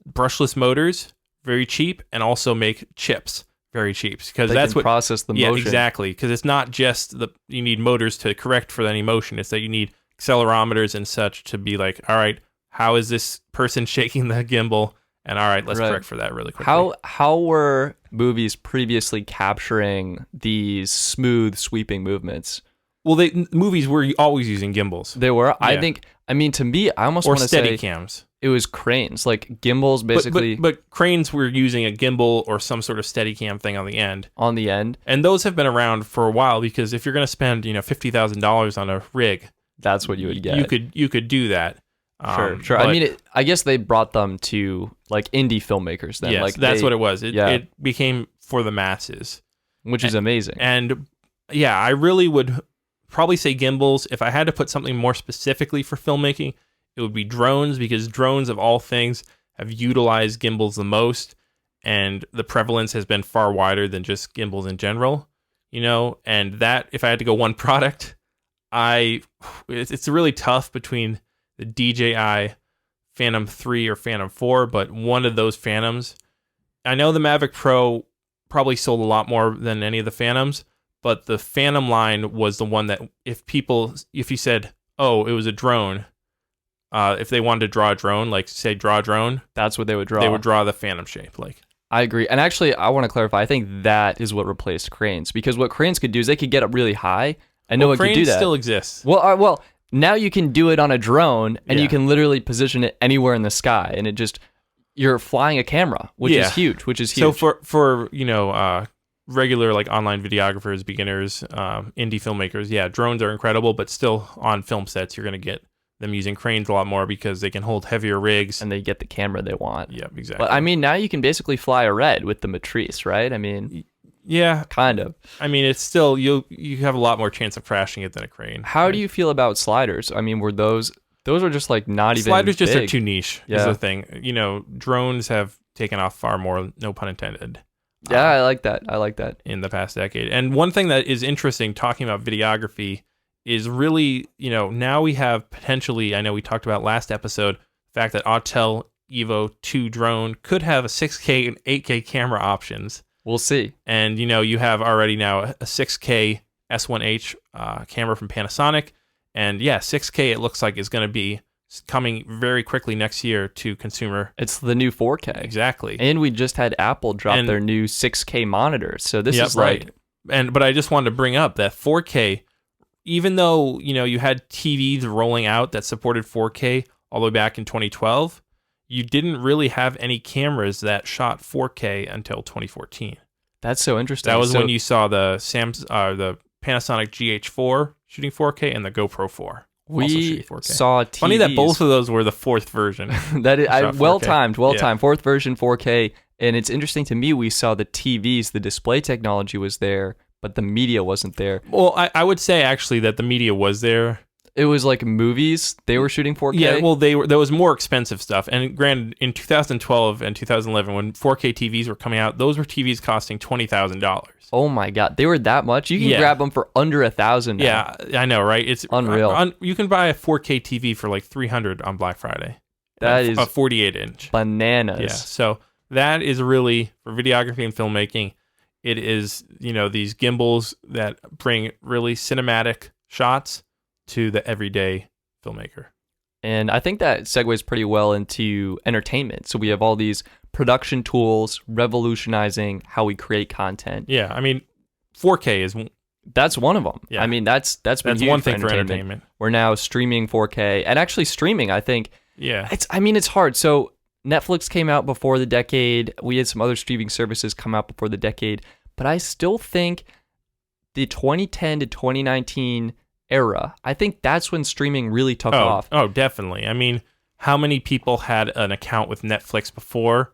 brushless motors very cheap and also make chips very cheap, because that's what process the motion. Yeah, exactly, because it's not just you need motors to correct for any motion. It's that you need accelerometers and such to be like, all right, how is this person shaking the gimbal? And all right, let's correct for that really quickly. How were movies previously capturing these smooth sweeping movements? Well, movies were always using gimbals. They were. Yeah. To me, I almost want to say steady cams. It was cranes, like gimbals, basically. But cranes were using a gimbal or some sort of steady cam thing on the end. On the end, and those have been around for a while, because if you're going to spend $50,000 on a rig, that's what you would get. You could do that. Sure. I guess they brought them to like indie filmmakers then. Yes, like that's what it was. It became for the masses, which is amazing. And yeah, I really would probably say gimbals. If I had to put something more specifically for filmmaking, it would be drones, because drones of all things have utilized gimbals the most, and the prevalence has been far wider than just gimbals in general. And that, if I had to go one product, it's really tough between the DJI Phantom 3 or Phantom 4, but one of those Phantoms, I know the Mavic Pro probably sold a lot more than any of the Phantoms, but the Phantom line was the one that if you said, oh, it was a drone, if they wanted to draw a drone, like say draw a drone, that's what they would draw. They would draw the Phantom shape. Like, I agree. And actually, I want to clarify, I think that is what replaced cranes, because what cranes could do is they could get up really high, and no one could do that. Cranes still exists. Well, now you can do it on a drone, and you can literally position it anywhere in the sky, and you're flying a camera, which is huge. So for regular like online videographers, beginners, indie filmmakers, drones are incredible, but still on film sets, you're going to get them using cranes a lot more because they can hold heavier rigs. And they get the camera they want. Yeah, exactly. But now you can basically fly a red with the Matrice, right? Yeah, kind of. I mean, it's still you have a lot more chance of crashing it than a crane. How do you feel about sliders? I mean, were those are just like not even sliders just big. are too niche. Is the thing. Drones have taken off far more, no pun intended. Yeah, I like that. In the past decade. And one thing that is interesting talking about videography is really, now we have potentially, I know we talked about last episode, the fact that Autel Evo 2 drone could have a 6K and 8K camera options. We'll see. And, you have already now a 6K S1H camera from Panasonic. And 6K it looks like is going to be coming very quickly next year to consumer. It's the new 4K. Exactly. And we just had Apple drop their new 6K monitors. So this is like... Right. But I just wanted to bring up that 4K, even though, you had TVs rolling out that supported 4K all the way back in 2012, you didn't really have any cameras that shot 4K until 2014. That's so interesting. That was when you saw the Panasonic GH4 shooting 4K and the GoPro 4. We saw TVs. Funny that both of those were the fourth version. That is well timed. Fourth version 4K. And it's interesting to me, we saw the TVs, the display technology was there, but the media wasn't there. Well, I would say actually that the media was there. It was like movies. They were shooting 4K. Yeah, well, there was more expensive stuff. And granted, in 2012 and 2011, when 4K TVs were coming out, those were TVs costing $20,000. Oh my God, they were that much? You can grab them for under $1,000 now. Yeah, I know, right? It's unreal. You can buy a 4K TV for like $300 on Black Friday. That is a 48-inch. Bananas. Yeah, so that is really, for videography and filmmaking, it is, these gimbals that bring really cinematic shots to the everyday filmmaker. And I think that segues pretty well into entertainment. So we have all these production tools revolutionizing how we create content. Yeah, I mean, 4K that's one of them. Yeah. I mean, that's huge one thing for entertainment. We're now streaming 4K, and actually streaming, I think. Yeah. It's hard. So Netflix came out before the decade. We had some other streaming services come out before the decade, but I still think the 2010 to 2019 era, I think that's when streaming really took off. Oh, definitely. I mean, how many people had an account with Netflix before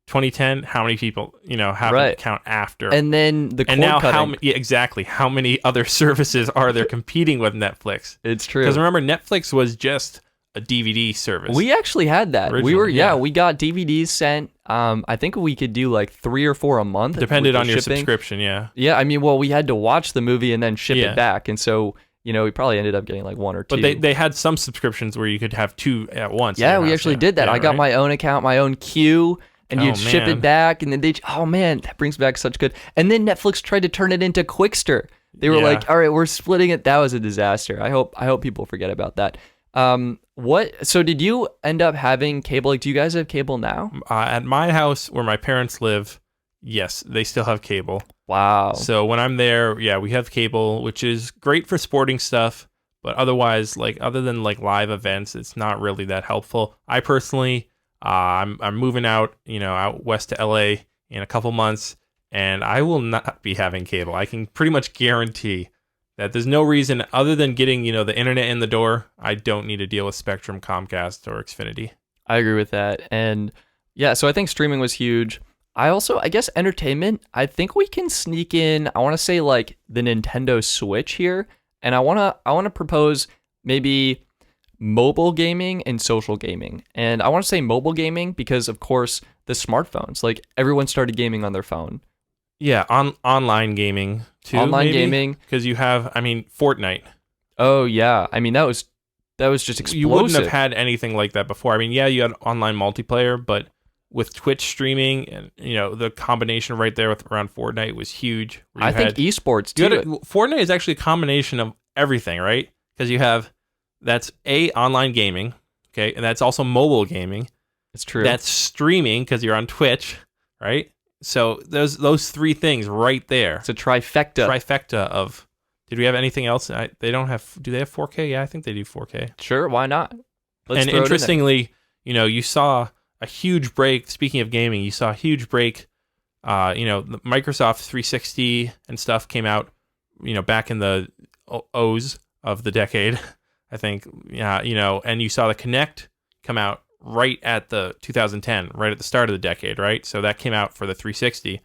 2010? How many people, have an account after? And then the cord now cutting. Exactly. How many other services are there competing with Netflix? It's true. Because remember, Netflix was just a DVD service. We actually had that. Originally, we got DVDs sent. I think we could do like 3 or 4 a month. Depended on your subscription, yeah. Yeah, I mean, we had to watch the movie and then ship it back. And so, we probably ended up getting like 1 or 2. But they had some subscriptions where you could have 2 at once. Yeah, we actually did that. Yeah, I got my own account, my own queue, and you'd ship it back. And then that brings back such good. And then Netflix tried to turn it into Quickster. They were like, all right, we're splitting it. That was a disaster. I hope people forget about that. So did you end up having cable? Like, do you guys have cable now? At my house where my parents live, yes, they still have cable. Wow. So when I'm there, we have cable, which is great for sporting stuff, but otherwise, other than live events, it's not really that helpful. I personally, I'm moving out, out west to LA in a couple months, and I will not be having cable. I can pretty much guarantee that there's no reason other than getting, the internet in the door. I don't need to deal with Spectrum, Comcast, or Xfinity. I agree with that. And so I think streaming was huge. I guess entertainment, I think we can sneak in, I want to say the Nintendo Switch here. And I want to propose maybe mobile gaming and social gaming. And I want to say mobile gaming because, of course, the smartphones, everyone started gaming on their phone. Yeah, online gaming too. Online gaming. Because you have, Fortnite. Oh, yeah. I mean, that was just explosive. You wouldn't have had anything like that before. I mean, yeah, you had online multiplayer, but with Twitch streaming and, the combination right there around Fortnite was huge. I think esports too. Fortnite is actually a combination of everything, right? Because that's online gaming, okay? And that's also mobile gaming. It's true. That's streaming because you're on Twitch, right? So those 3 things right there. It's a trifecta. Of. Did we have anything else? They don't have. Do they have 4K? Yeah, I think they do 4K. Sure, why not? And interestingly, you saw a huge break. Speaking of gaming, you saw a huge break. The Microsoft 360 and stuff came out. Back in the O's of the decade, I think. Yeah, and you saw the Kinect come out right at the 2010, right at the start of the decade, right? So that came out for the 360.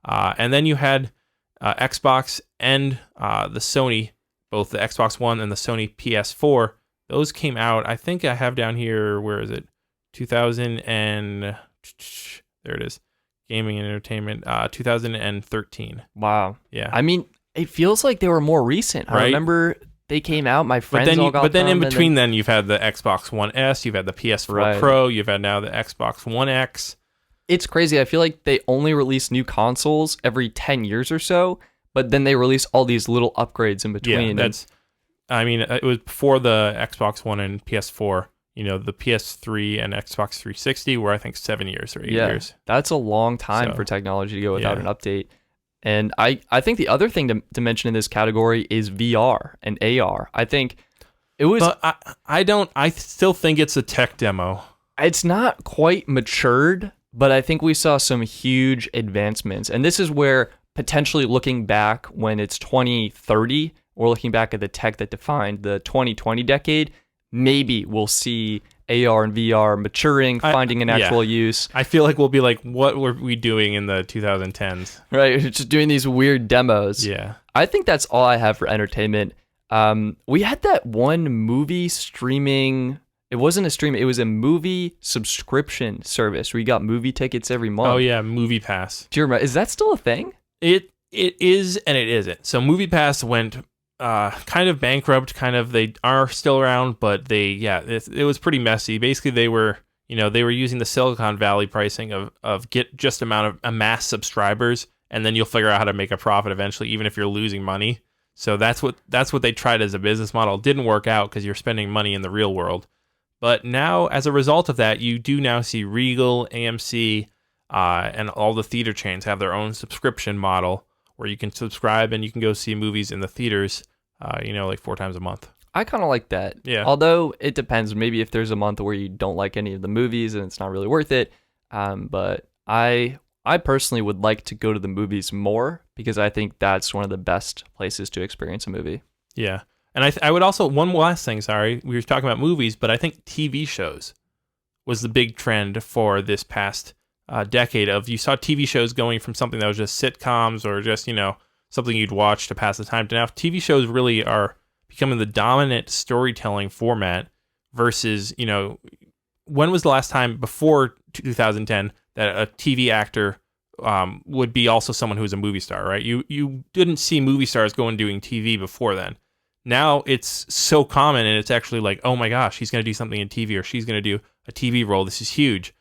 And then you had Xbox and the Sony, both the Xbox One and the Sony PS4. Those came out, I think I have down here, where is it? 2000 and... There it is. Gaming and entertainment, 2013. Wow. Yeah. I mean, it feels like they were more recent. Right? I remember they came out, my friends But then in between then, you've had the Xbox One S, you've had the PS4 Pro, you've had now the Xbox One X. It's crazy. I feel like they only release new consoles every 10 years or so, but then they release all these little upgrades in between. Yeah, it was before the Xbox One and PS4. The PS3 and Xbox 360 were, I think, 7 years or 8 years. That's a long time for technology to go without an update. And I think the other thing to mention in this category is VR and AR. I think it was... But I still think it's a tech demo. It's not quite matured, but I think we saw some huge advancements. And this is where potentially looking back when it's 2030, or looking back at the tech that defined the 2020 decade, maybe we'll see AR and VR maturing, finding an actual use. I feel like we'll be like, what were we doing in the 2010s? Right, just doing these weird demos. Yeah. I think that's all I have for entertainment. We had that one movie streaming... It wasn't a stream, it was a movie subscription service where you got movie tickets every month. Oh yeah, Movie Pass. Do you remember? Is that still a thing? It is and it isn't. So Movie Pass went kind of bankrupt, they are still around, but it was pretty messy. Basically they were using the Silicon Valley pricing of get just amount of amass subscribers, and then you'll figure out how to make a profit eventually, even if you're losing money. So that's what they tried as a business model. It didn't work out because you're spending money in the real world. But now, as a result of that, you do now see Regal, AMC, and all the theater chains have their own subscription model where you can subscribe and you can go see movies in the theaters, like 4 times a month. I kind of like that. Yeah. Although it depends. Maybe if there's a month where you don't like any of the movies and it's not really worth it. But I personally would like to go to the movies more because I think that's one of the best places to experience a movie. Yeah. And I would also, one last thing, sorry, we were talking about movies, but I think TV shows was the big trend for this past decade you saw TV shows going from something that was just sitcoms or just, something you'd watch to pass the time to now TV shows really are becoming the dominant storytelling format versus, when was the last time before 2010 that a TV actor would be also someone who was a movie star, right? You didn't see movie stars going doing TV before then. Now it's so common, and it's actually like, oh my gosh, he's going to do something in TV, or she's going to do a TV role. This is huge.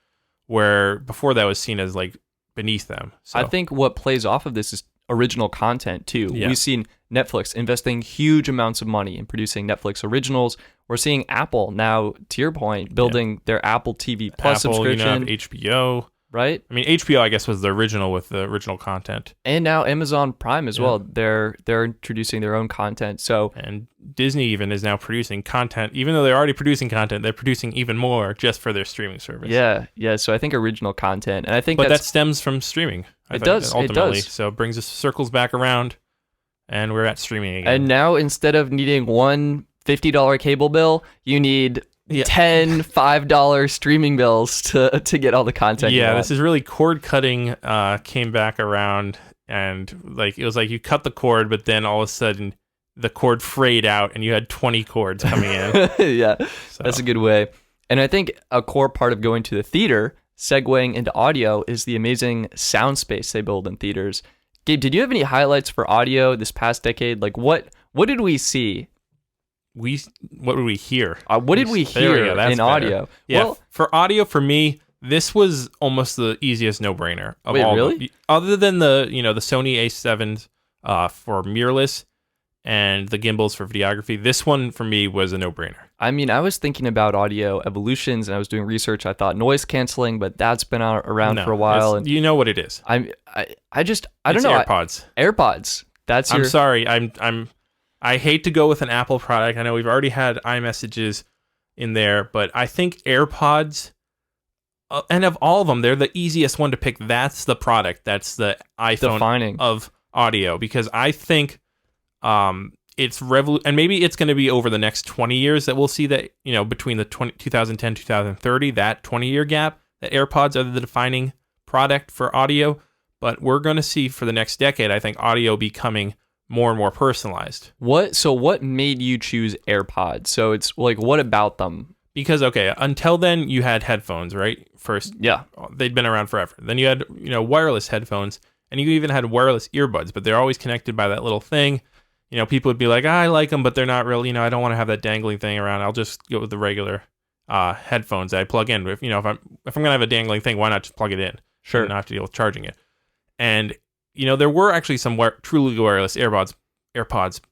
Where before that was seen as like beneath them. So. I think what plays off of this is original content too. Yeah. We've seen Netflix investing huge amounts of money in producing Netflix originals. We're seeing Apple now, to your point, building their Apple TV Plus subscription. HBO. Right? I mean, HBO, I guess, was the original with the original content. And now Amazon Prime as well. They're introducing their own content. And Disney even is now producing content. Even though they're already producing content, they're producing even more just for their streaming service. Yeah. So I think original content. And I think that stems from streaming. It does. Ultimately. So it brings us circles back around, and we're at streaming again. And now instead of needing one $50 cable bill, you need 10 $5 streaming bills to get all the content. Yeah, this is really cord cutting came back around, and it was like you cut the cord, but then all of a sudden the cord frayed out and you had 20 cords coming in. Yeah, so. That's a good way. And I think a core part of going to the theater, segueing into audio, is the amazing sound space they build in theaters. Gabe, did you have any highlights for audio this past decade? Like what did we see? What did we hear? What did we hear in audio? Yeah, well, for audio, for me, this was almost the easiest no-brainer of all. Really? Other than the Sony A7s for mirrorless and the gimbals for videography, this one for me was a no-brainer. I mean, I was thinking about audio evolutions and I was doing research. I thought noise canceling, but that's been around for a while. And you know what it is? I don't know. AirPods. AirPods. I'm sorry. I hate to go with an Apple product. I know we've already had iMessages in there, but I think AirPods, and of all of them, they're the easiest one to pick. That's the product. That's the iPhone of audio, because I think it's and maybe it's going to be over the next 20 years that we'll see that, between the 2010, 2030, that 20-year gap, that AirPods are the defining product for audio. But we're going to see for the next decade, I think, audio becoming more and more personalized. What made you choose AirPods? So it's like, what about them? Because, okay, until then, you had headphones, right? First, yeah, they'd been around forever. Then you had, wireless headphones, and you even had wireless earbuds, but they're always connected by that little thing. People would be like, I like them, but they're not really, I don't want to have that dangling thing around. I'll just go with the regular headphones that I plug in. If I'm going to have a dangling thing, why not just plug it in? Sure. And not have to deal with charging it. And, there were actually some truly wireless AirPods,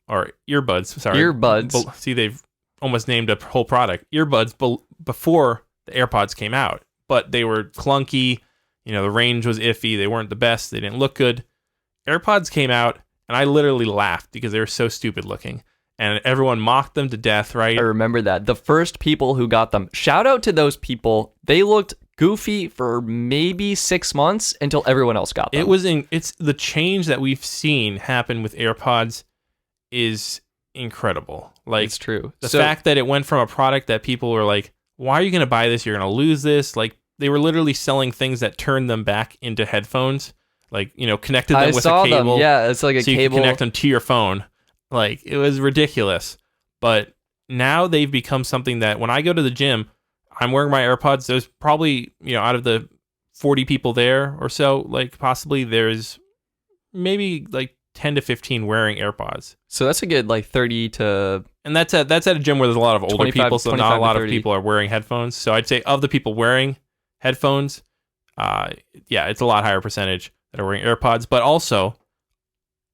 or earbuds, sorry. Earbuds. See, they've almost named a whole product. Earbuds before the AirPods came out, but they were clunky. The range was iffy. They weren't the best. They didn't look good. AirPods came out, and I literally laughed because they were so stupid looking. And everyone mocked them to death, right? I remember that. The first people who got them, shout out to those people. They looked goofy for maybe 6 months until everyone else got them. It's the change that we've seen happen with AirPods is incredible. Like, it's true. The fact that it went from a product that people were like, why are you going to buy this? You're going to lose this. Like, they were literally selling things that turned them back into headphones. Like, connected them with a cable. Them. Yeah, it's like a so cable. You can connect them to your phone. Like, it was ridiculous. But now they've become something that when I go to the gym, I'm wearing my AirPods. There's probably, out of the 40 people there or so, like, possibly there's maybe like 10 to 15 wearing AirPods. So that's a good like 30 to... And that's at a gym where there's a lot of older people, so not a lot of people are wearing headphones. So I'd say of the people wearing headphones, it's a lot higher percentage that are wearing AirPods. But also,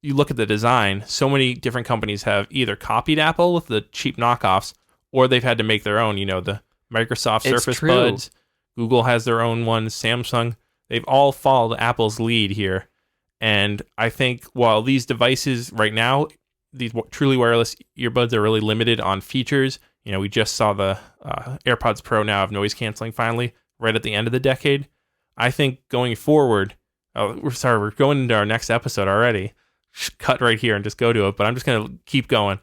you look at the design, so many different companies have either copied Apple with the cheap knockoffs, or they've had to make their own, the Microsoft Surface Buds. Google has their own ones, Samsung. They've all followed Apple's lead here. And I think while these devices right now, these truly wireless earbuds are really limited on features. We just saw the AirPods Pro now have noise canceling finally, right at the end of the decade. I think going forward, we're going into our next episode already. Cut right here and just go to it, but I'm just going to keep going.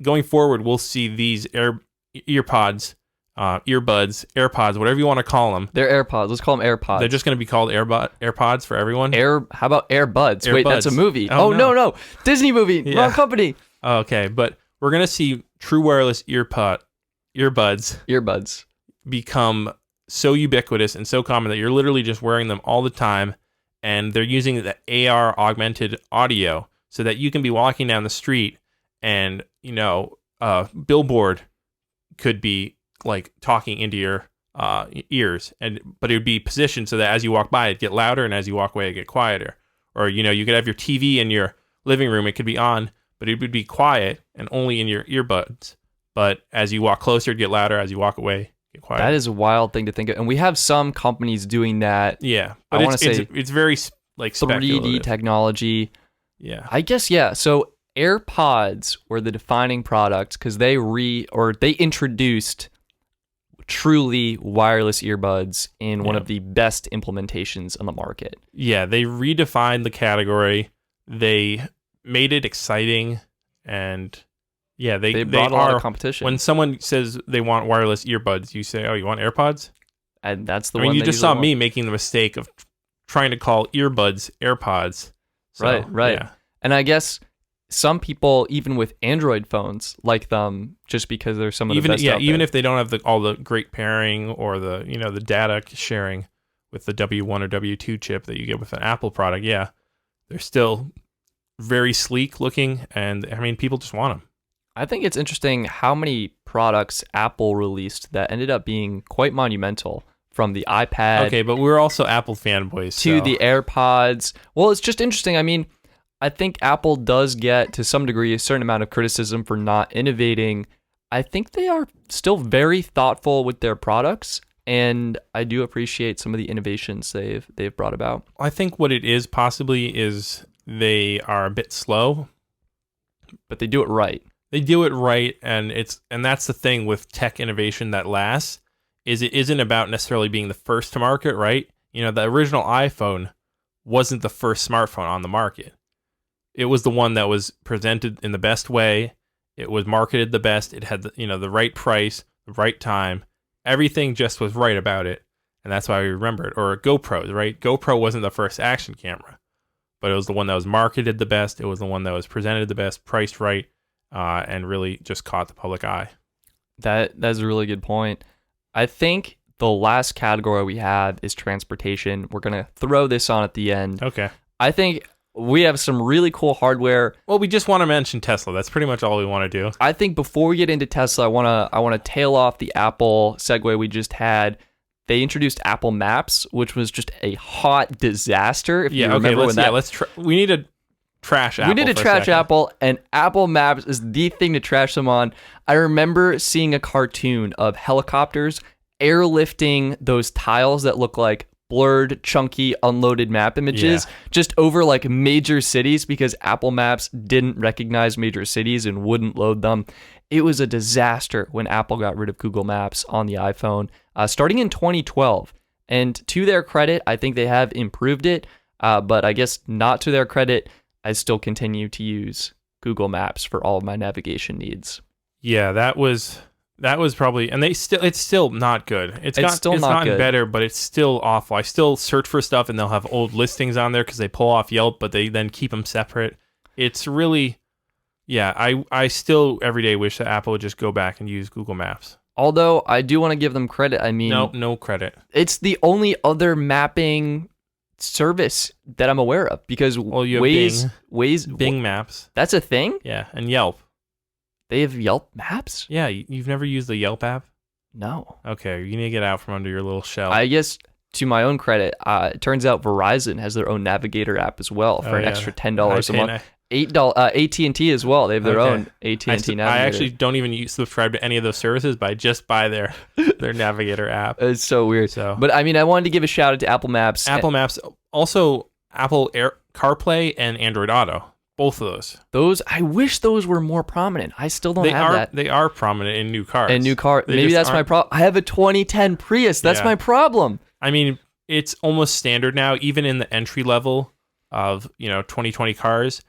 Going forward, we'll see these earpods, earbuds, AirPods, whatever you want to call them. They're AirPods. Let's call them AirPods. They're just going to be called AirPods for everyone. How about Airbuds? Wait, that's a movie. Oh no. Disney movie. Yeah. Wrong company. Okay, but we're going to see true wireless earbuds become so ubiquitous and so common that you're literally just wearing them all the time. And they're using the AR augmented audio so that you can be walking down the street and, a billboard could be like talking into your ears, but it would be positioned so that as you walk by, it'd get louder, and as you walk away, it'd get quieter. Or, you could have your TV in your living room. It could be on, but it would be quiet and only in your earbuds. But as you walk closer, it'd get louder. As you walk away, get quieter. That is a wild thing to think of. And we have some companies doing that. Yeah. But I want to say it's very like 3D technology. Yeah. I guess, yeah. So AirPods were the defining product because they introduced truly wireless earbuds in one of the best implementations on the market. Yeah, they redefined the category. They made it exciting, and they brought a lot of competition. When someone says they want wireless earbuds, you say, "Oh, you want AirPods?" And that's the one. You just saw me making the mistake of trying to call earbuds AirPods. So, right. Yeah. And I guess some people, even with Android phones, like them just because they're some of the best out there. Even if they don't have all the great pairing or the the data sharing with the W1 or W2 chip that you get with an Apple product. Yeah, they're still very sleek looking, and I mean, people just want them. I think it's interesting how many products Apple released that ended up being quite monumental, from the iPad. Okay, but we're also Apple fanboys. To the AirPods. Well, it's just interesting. I mean, I think Apple does get, to some degree, a certain amount of criticism for not innovating. I think they are still very thoughtful with their products, and I do appreciate some of the innovations they've brought about. I think what it is possibly is they are a bit slow, but they do it right. They do it right, and that's the thing with tech innovation that lasts, is it isn't about necessarily being the first to market, right? The original iPhone wasn't the first smartphone on the market. It was the one that was presented in the best way. It was marketed the best. It had the right price, the right time. Everything just was right about it. and that's why we remember it. Or GoPro, right? GoPro wasn't the first action camera, but it was the one that was marketed the best. It was the one that was presented the best, priced right, and really just caught the public eye. That's a really good point. I think the last category we have is transportation. We're going to throw this on at the end. Okay. I think we have some really cool hardware. Well, we just want to mention Tesla. That's pretty much all we want to do. I think before we get into Tesla, I want to tail off the Apple segue we just had. They introduced Apple Maps, which was just a hot disaster. If you remember when that. We need to trash Apple. We need to trash Apple, and Apple Maps is the thing to trash them on. I remember seeing a cartoon of helicopters airlifting those tiles that look like blurred, chunky, unloaded map images just over like major cities because Apple Maps didn't recognize major cities and wouldn't load them. It was a disaster when Apple got rid of Google Maps on the iPhone, starting in 2012. And to their credit, I think they have improved it, but I guess not to their credit, I still continue to use Google Maps for all of my navigation needs. Yeah, that was probably, and it's still not good. It's gotten good. better, but it's still awful. I still search for stuff, and they'll have old listings on there because they pull off Yelp, but they then keep them separate. It's really, I still every day wish that Apple would just go back and use Google Maps. Although I do want to give them credit. I mean, no credit. It's the only other mapping service that I'm aware of because you have Bing Maps. That's a thing? Yeah, and Yelp. They have Yelp Maps? Yeah, you've never used the Yelp app? No. Okay, you need to get out from under your little shell. I guess, to my own credit, it turns out Verizon has their own Navigator app as well for an extra $10 a month. AT&T as well. They have their own AT&T Navigator. I actually don't even subscribe to any of those services, but I just buy their Navigator app. It's so weird. But I mean, I wanted to give a shout out to Apple Maps. Apple Maps, also Apple CarPlay and Android Auto. Both of those. I wish those were more prominent. I still don't have that. They are prominent in new cars. Maybe that's my problem. I have a 2010 Prius. That's my problem. I mean, it's almost standard now, even in the entry level of 2020 cars.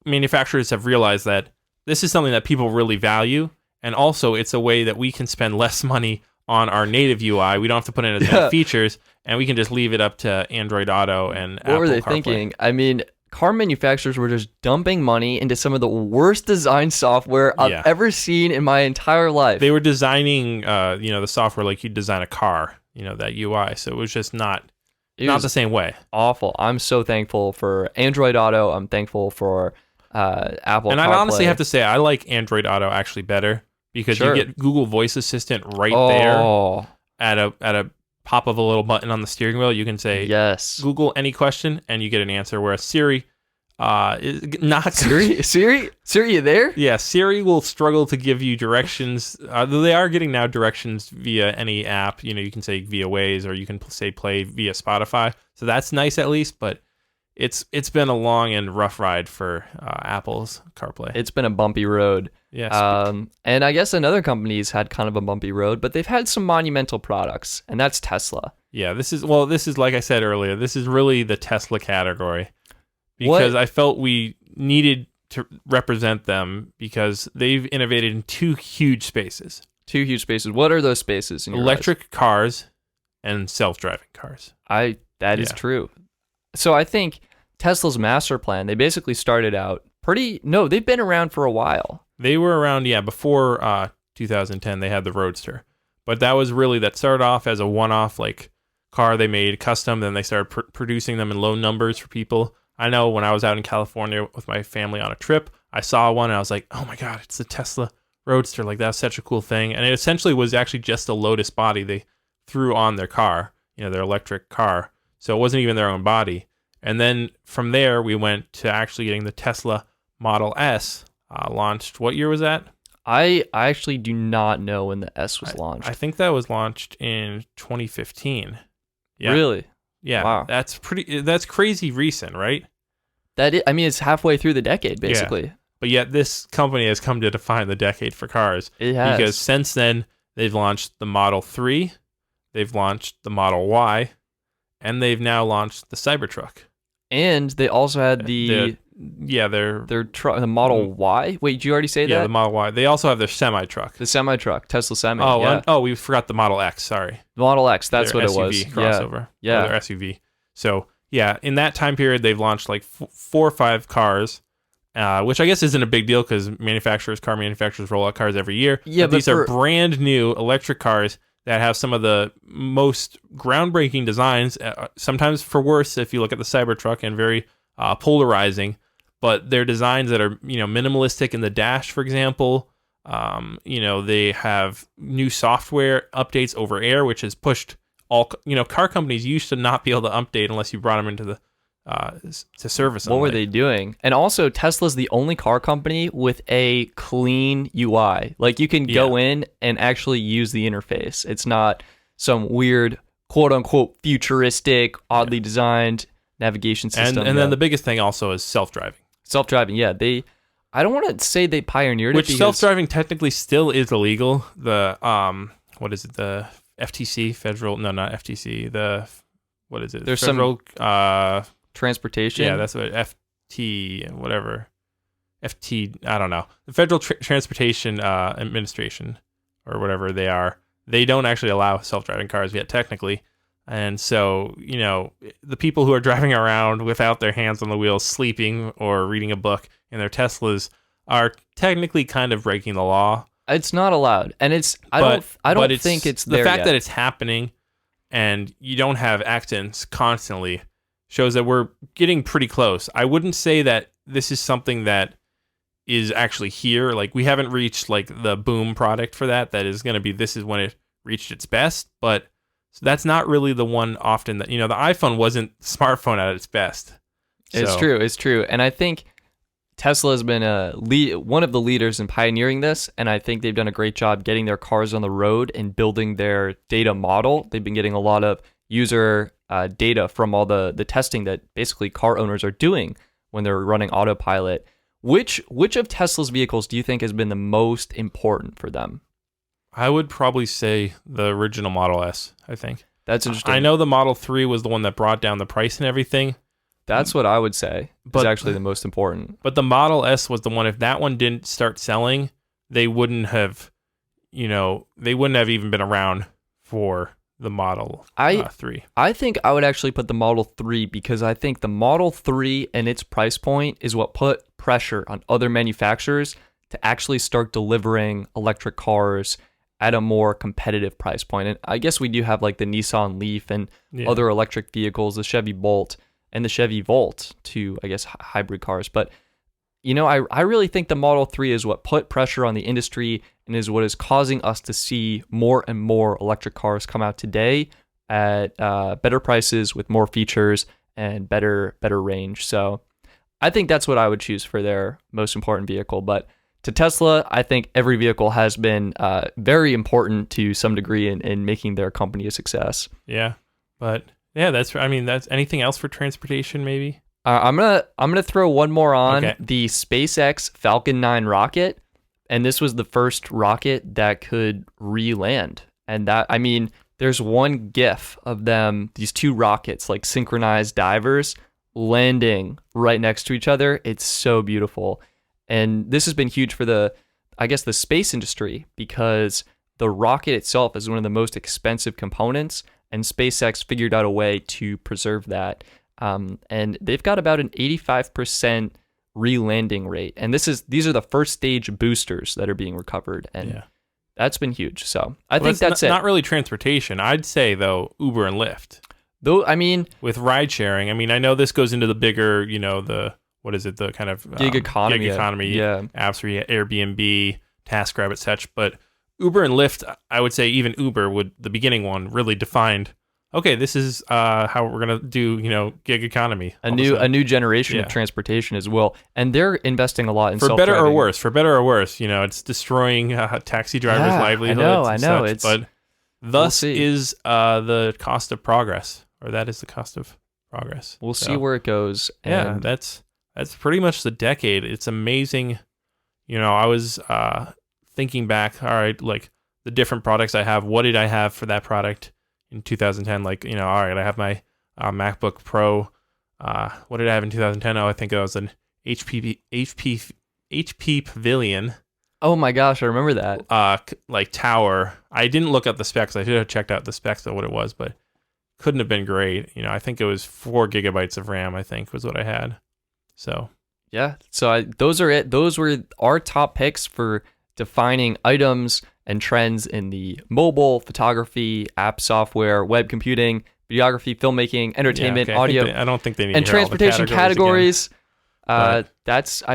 Manufacturers have realized that this is something that people really value, and also it's a way that we can spend less money on our native UI. We don't have to put in as many features, and we can just leave it up to Android Auto and Apple CarPlay. What were they thinking? I mean, car manufacturers were just dumping money into some of the worst design software I've ever seen in my entire life. They were designing, the software like you design a car, that UI. So it was just not the same way. Awful. I'm so thankful for Android Auto. I'm thankful for Apple And CarPlay. I honestly have to say, I like Android Auto actually better because you get Google Voice Assistant there at a pop of a little button on the steering wheel. You can say, yes, Google any question, and you get an answer, whereas Siri is not... Siri, you there? Yeah, Siri will struggle to give you directions. Though they are getting now directions via any app. You can say via Waze, or you can say play via Spotify. So that's nice at least, but it's been a long and rough ride for Apple's CarPlay. It's been a bumpy road. Yes. And I guess another company's had kind of a bumpy road, but they've had some monumental products, and that's Tesla. Yeah, this is like I said earlier, this is really the Tesla category. Because I felt we needed to represent them because they've innovated in two huge spaces. What are those spaces in your Electric cars and self-driving cars. That is true. So I think Tesla's master plan, they basically started out they've been around for a while. They were around, before 2010, they had the Roadster. But that started off as a one-off car they made custom, then they started producing them in low numbers for people. I know when I was out in California with my family on a trip, I saw one and I was like, oh my God, it's the Tesla Roadster. That's such a cool thing. And it essentially was actually just a Lotus body they threw on their car, their electric car. So it wasn't even their own body. And then from there, we went to actually getting the Tesla Model S launched. What year was that? I actually do not know when the S was launched. I think that was launched in 2015. Yeah. Really? Yeah. Wow. That's crazy recent, right? It's halfway through the decade, basically. Yeah. But yet this company has come to define the decade for cars. It has. Because since then, they've launched the Model 3, they've launched the Model Y, and they've now launched the Cybertruck. And they also had the they're the Model Y. Wait, did you already say that? Yeah, the Model Y. They also have their semi truck. The semi truck, Tesla Semi. Oh, yeah. We forgot the Model X. Sorry, the Model X. That's their what SUV it was. Crossover. Yeah, their SUV. So yeah, in that time period, they've launched like 4 or 5 cars. Which I guess isn't a big deal because car manufacturers roll out cars every year. Yeah, but these are brand new electric cars that have some of the most groundbreaking designs, sometimes for worse if you look at the Cybertruck, and very polarizing. But they're designs that are, minimalistic in the dash, for example. They have new software updates over air, which has pushed all, car companies used to not be able to update unless you brought them into the to service them. What were they doing? And also, Tesla's the only car company with a clean UI. Like, you can go in and actually use the interface. It's not some weird, quote-unquote, futuristic, oddly designed navigation system. And then the biggest thing also is self-driving. Self-driving, yeah. I don't want to say they pioneered it. Which self-driving technically still is illegal. The, what is it? The FTC, federal, no, not FTC. What is it? There's federal, transportation. Yeah, that's what whatever. I don't know. The Federal Transportation Administration, or whatever they are, they don't actually allow self-driving cars yet, technically. And so, the people who are driving around without their hands on the wheel, sleeping or reading a book in their Teslas, are technically kind of breaking the law. It's not allowed, and I don't think it's there the fact yet. that it's happening, and you don't have accidents constantly, shows that we're getting pretty close. I wouldn't say that this is something that is actually here. Like, we haven't reached like the boom product for that is going to be, this is when it reached its best, but that's not really the one often that, the iPhone wasn't the smartphone at its best. It's true. And I think Tesla has been one of the leaders in pioneering this, and I think they've done a great job getting their cars on the road and building their data model. They've been getting a lot of user data from all the testing that basically car owners are doing when they're running autopilot. Which of Tesla's vehicles do you think has been the most important for them? I would probably say the original Model S, I think. That's interesting. I know the Model 3 was the one that brought down the price and everything. That's what I would say is actually the most important. But the Model S was the one, if that one didn't start selling, they wouldn't have even been around for the Model 3. I think I would actually put the Model 3 because I think the Model 3 and its price point is what put pressure on other manufacturers to actually start delivering electric cars at a more competitive price point. And I guess we do have like the Nissan Leaf and other electric vehicles, the Chevy Bolt and the Chevy Volt, two, I guess, hybrid cars. But, I really think the Model 3 is what put pressure on the industry and is what is causing us to see more and more electric cars come out today at better prices with more features and better range. So I think that's what I would choose for their most important vehicle. But to Tesla, I think every vehicle has been very important to some degree in making their company a success. Yeah, but yeah, that's anything else for transportation, maybe? I'm gonna throw one more on the SpaceX Falcon 9 rocket, and this was the first rocket that could re-land. And there's one GIF of them, these two rockets, like synchronized divers, landing right next to each other. It's so beautiful. And this has been huge for the space industry because the rocket itself is one of the most expensive components, and SpaceX figured out a way to preserve that. And they've got about an 85% re-landing rate. And these are the first stage boosters that are being recovered. And that's been huge. So I think that's it. Not really transportation. I'd say, though, Uber and Lyft. Though, with ride sharing, I know this goes into the bigger, the kind of gig economy apps for Airbnb, TaskRabbit, such. But Uber and Lyft, I would say even Uber the beginning one really defined, okay, this is how we're going to do, gig economy. A new generation of transportation as well. And they're investing a lot in For better or worse, it's destroying taxi drivers' livelihoods. I know. But thus is the cost of progress, or that is the cost of progress. We'll see where it goes. And that's pretty much the decade. It's amazing. I was thinking back, all right, like the different products I have. What did I have for that product in 2010? Like, all right, I have my MacBook Pro. What did I have in 2010? Oh, I think it was an HP Pavilion. Oh my gosh, I remember that. Like tower. I didn't look up the specs. I should have checked out the specs of what it was, but couldn't have been great. I think it was 4 gigabytes of RAM, I think was what I had. So yeah, so those are it. Those were our top picks for defining items and trends in the mobile, photography, app software, web computing, videography, filmmaking, entertainment, audio. I don't think they need and to hear all the transportation categories. I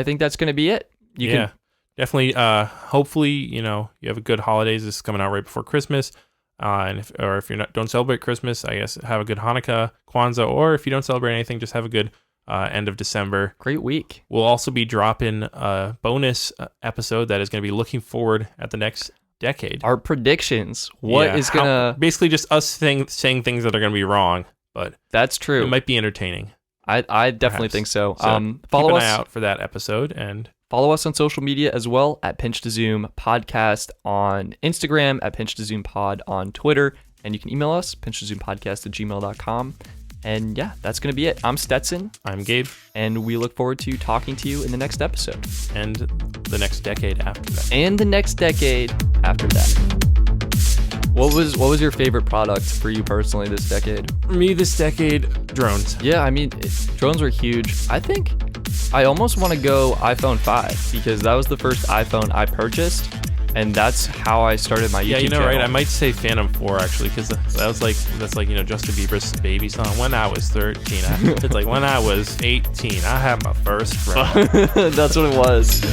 think that's going to be it. You can definitely. Hopefully, you have a good holidays. This is coming out right before Christmas. And if you don't celebrate Christmas, I guess have a good Hanukkah, Kwanzaa, or if you don't celebrate anything, just have a good end of December. Great week. We'll also be dropping a bonus episode that is going to be looking forward at the next decade. Our predictions. What is going to... Basically just us saying things that are going to be wrong, but... That's true. It might be entertaining. I definitely think so. Follow keep an eye out for that episode, and... Follow us on social media as well at Pinch to Zoom Podcast on Instagram, at Pinch to Zoom Pod on Twitter, and you can email us, pinchtozoompodcast@gmail.com. And yeah, that's going to be it. I'm Stetson. I'm Gabe. And we look forward to talking to you in the next episode. And the next decade after that. And the next decade after that. What was your favorite product for you personally this decade? For me this decade, drones. Yeah, I mean, drones were huge. I think I almost want to go iPhone 5 because that was the first iPhone I purchased. And that's how I started my YouTube channel. Right? I might say Phantom 4 actually, because that's like Justin Bieber's baby song. When I was 13, it's like when I was 18, I had my first phone. That's what it was.